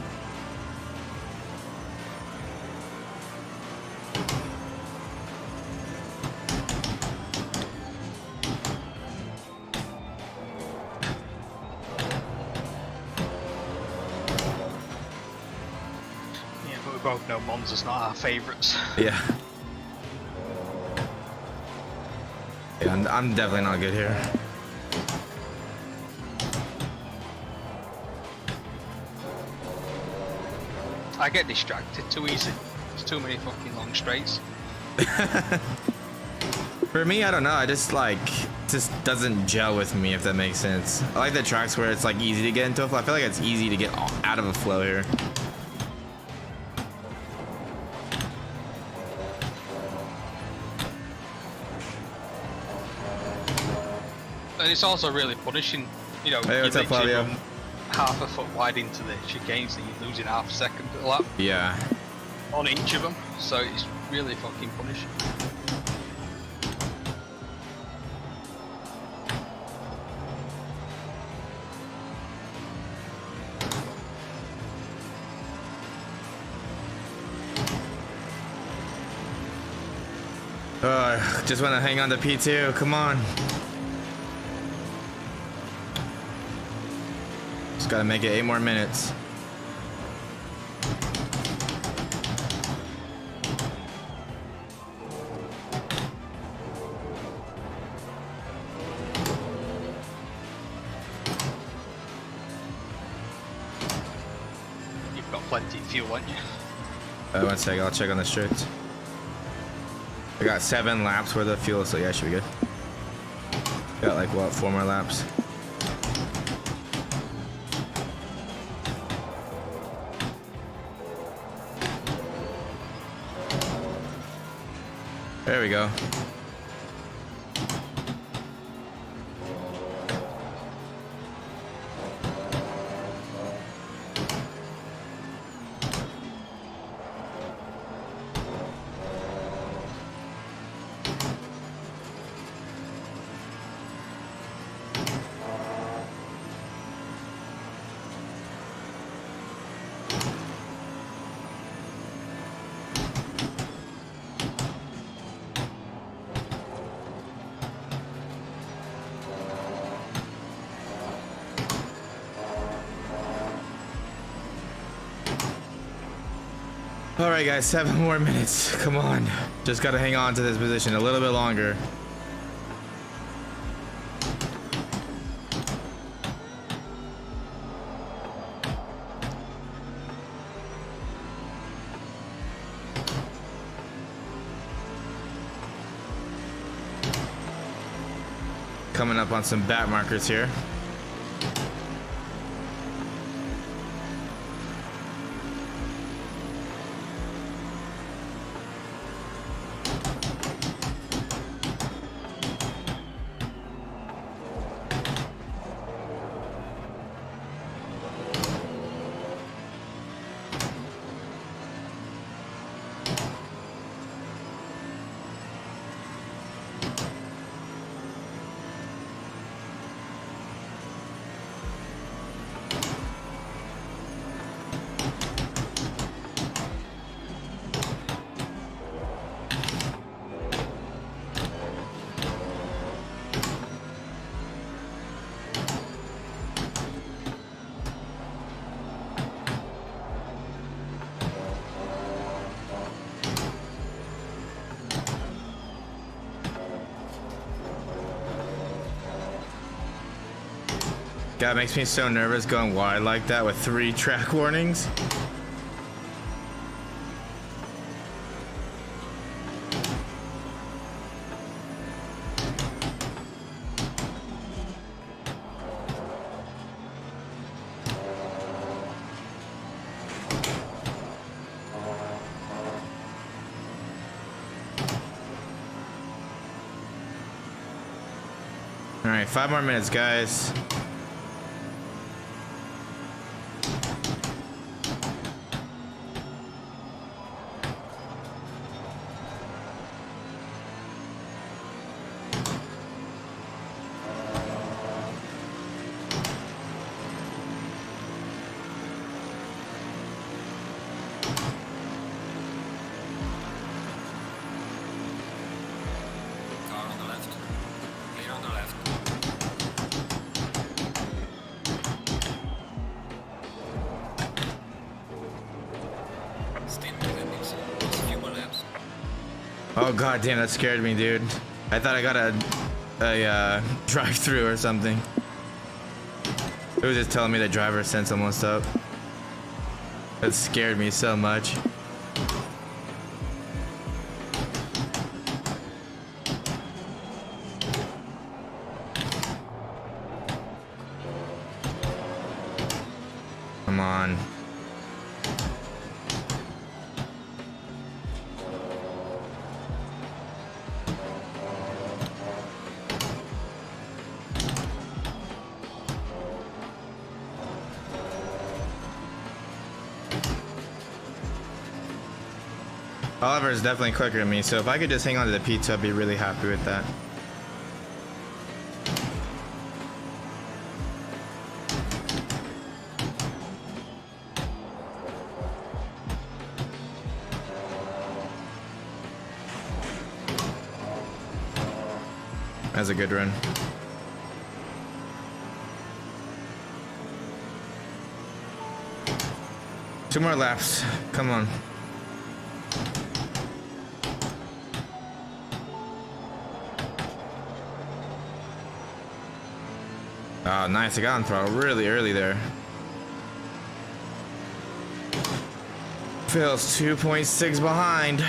Yeah, but we both know Monza's not our favourites. Yeah. Yeah, I'm definitely not good here. I get distracted too easy. There's too many fucking long straights. For me, I don't know. I just doesn't gel with me, if that makes sense. I like the tracks where it's like easy to get into a flow. I feel like it's easy to get out of a flow here. And it's also really punishing, you know, Hey, you what's up, literally Flavio? run half a foot wide into the chicanes and you're losing half a second a lap Yeah. on each of them, so it's really fucking punishing. Just want to hang on to P2. Come on. Just gotta make it 8 more minutes. You've got plenty of fuel, haven't you? 1 sec, I'll check on the strict. I got 7 laps worth of fuel, so yeah, I should be good. Got like what, 4 more laps? There we go. All right, guys, 7 more minutes. Come on. Just got to hang on to this position a little bit longer. Coming up on some back markers here. God, it makes me so nervous going wide like that with 3 track warnings. All right, 5 more minutes, guys. Car on the left. Clear on the left. Stint endings. Just a few more laps. Oh god damn, that scared me, dude. I thought I got a drive-through or something. It was just telling me the driver sent someone up. That scared me so much. Come on. Oliver is definitely quicker than me, so if I could just hang on to the P2, I'd be really happy with that. That's a good run. 2 more laps. Come on. Oh, nice. I got on throttle really early there. Phil's 2.6 behind.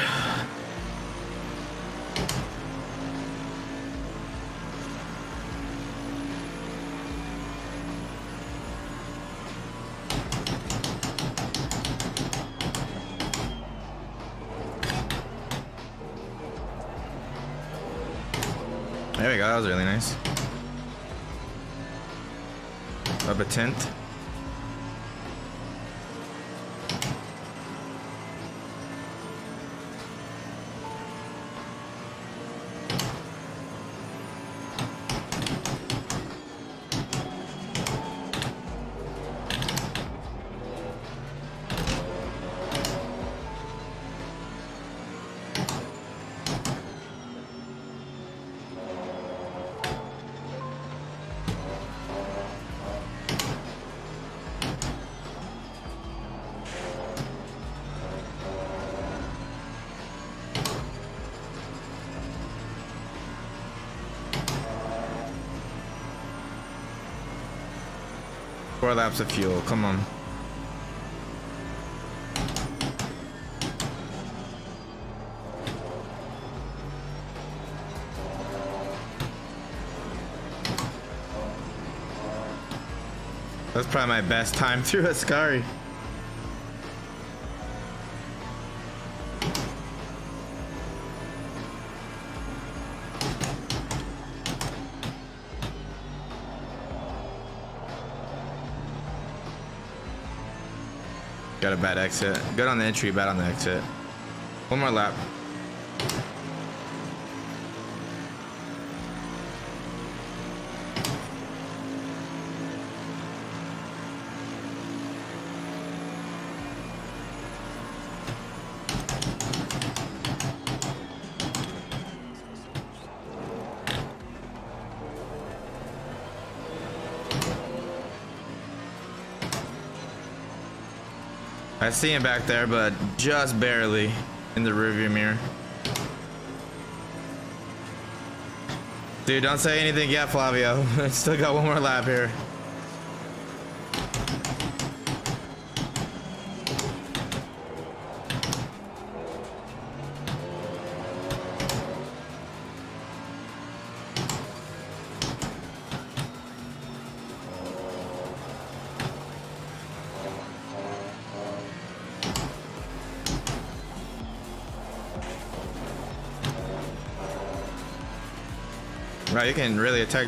There we go. That was really nice. Up a 10th. Four laps of fuel, come on. That's probably my best time through a Scary. Got a bad exit. Good on the entry, bad on the exit. One more lap. I see him back there, but just barely in the rearview mirror. Dude, don't say anything yet, Flavio. Still got one more lap here. Right, you can really attack that.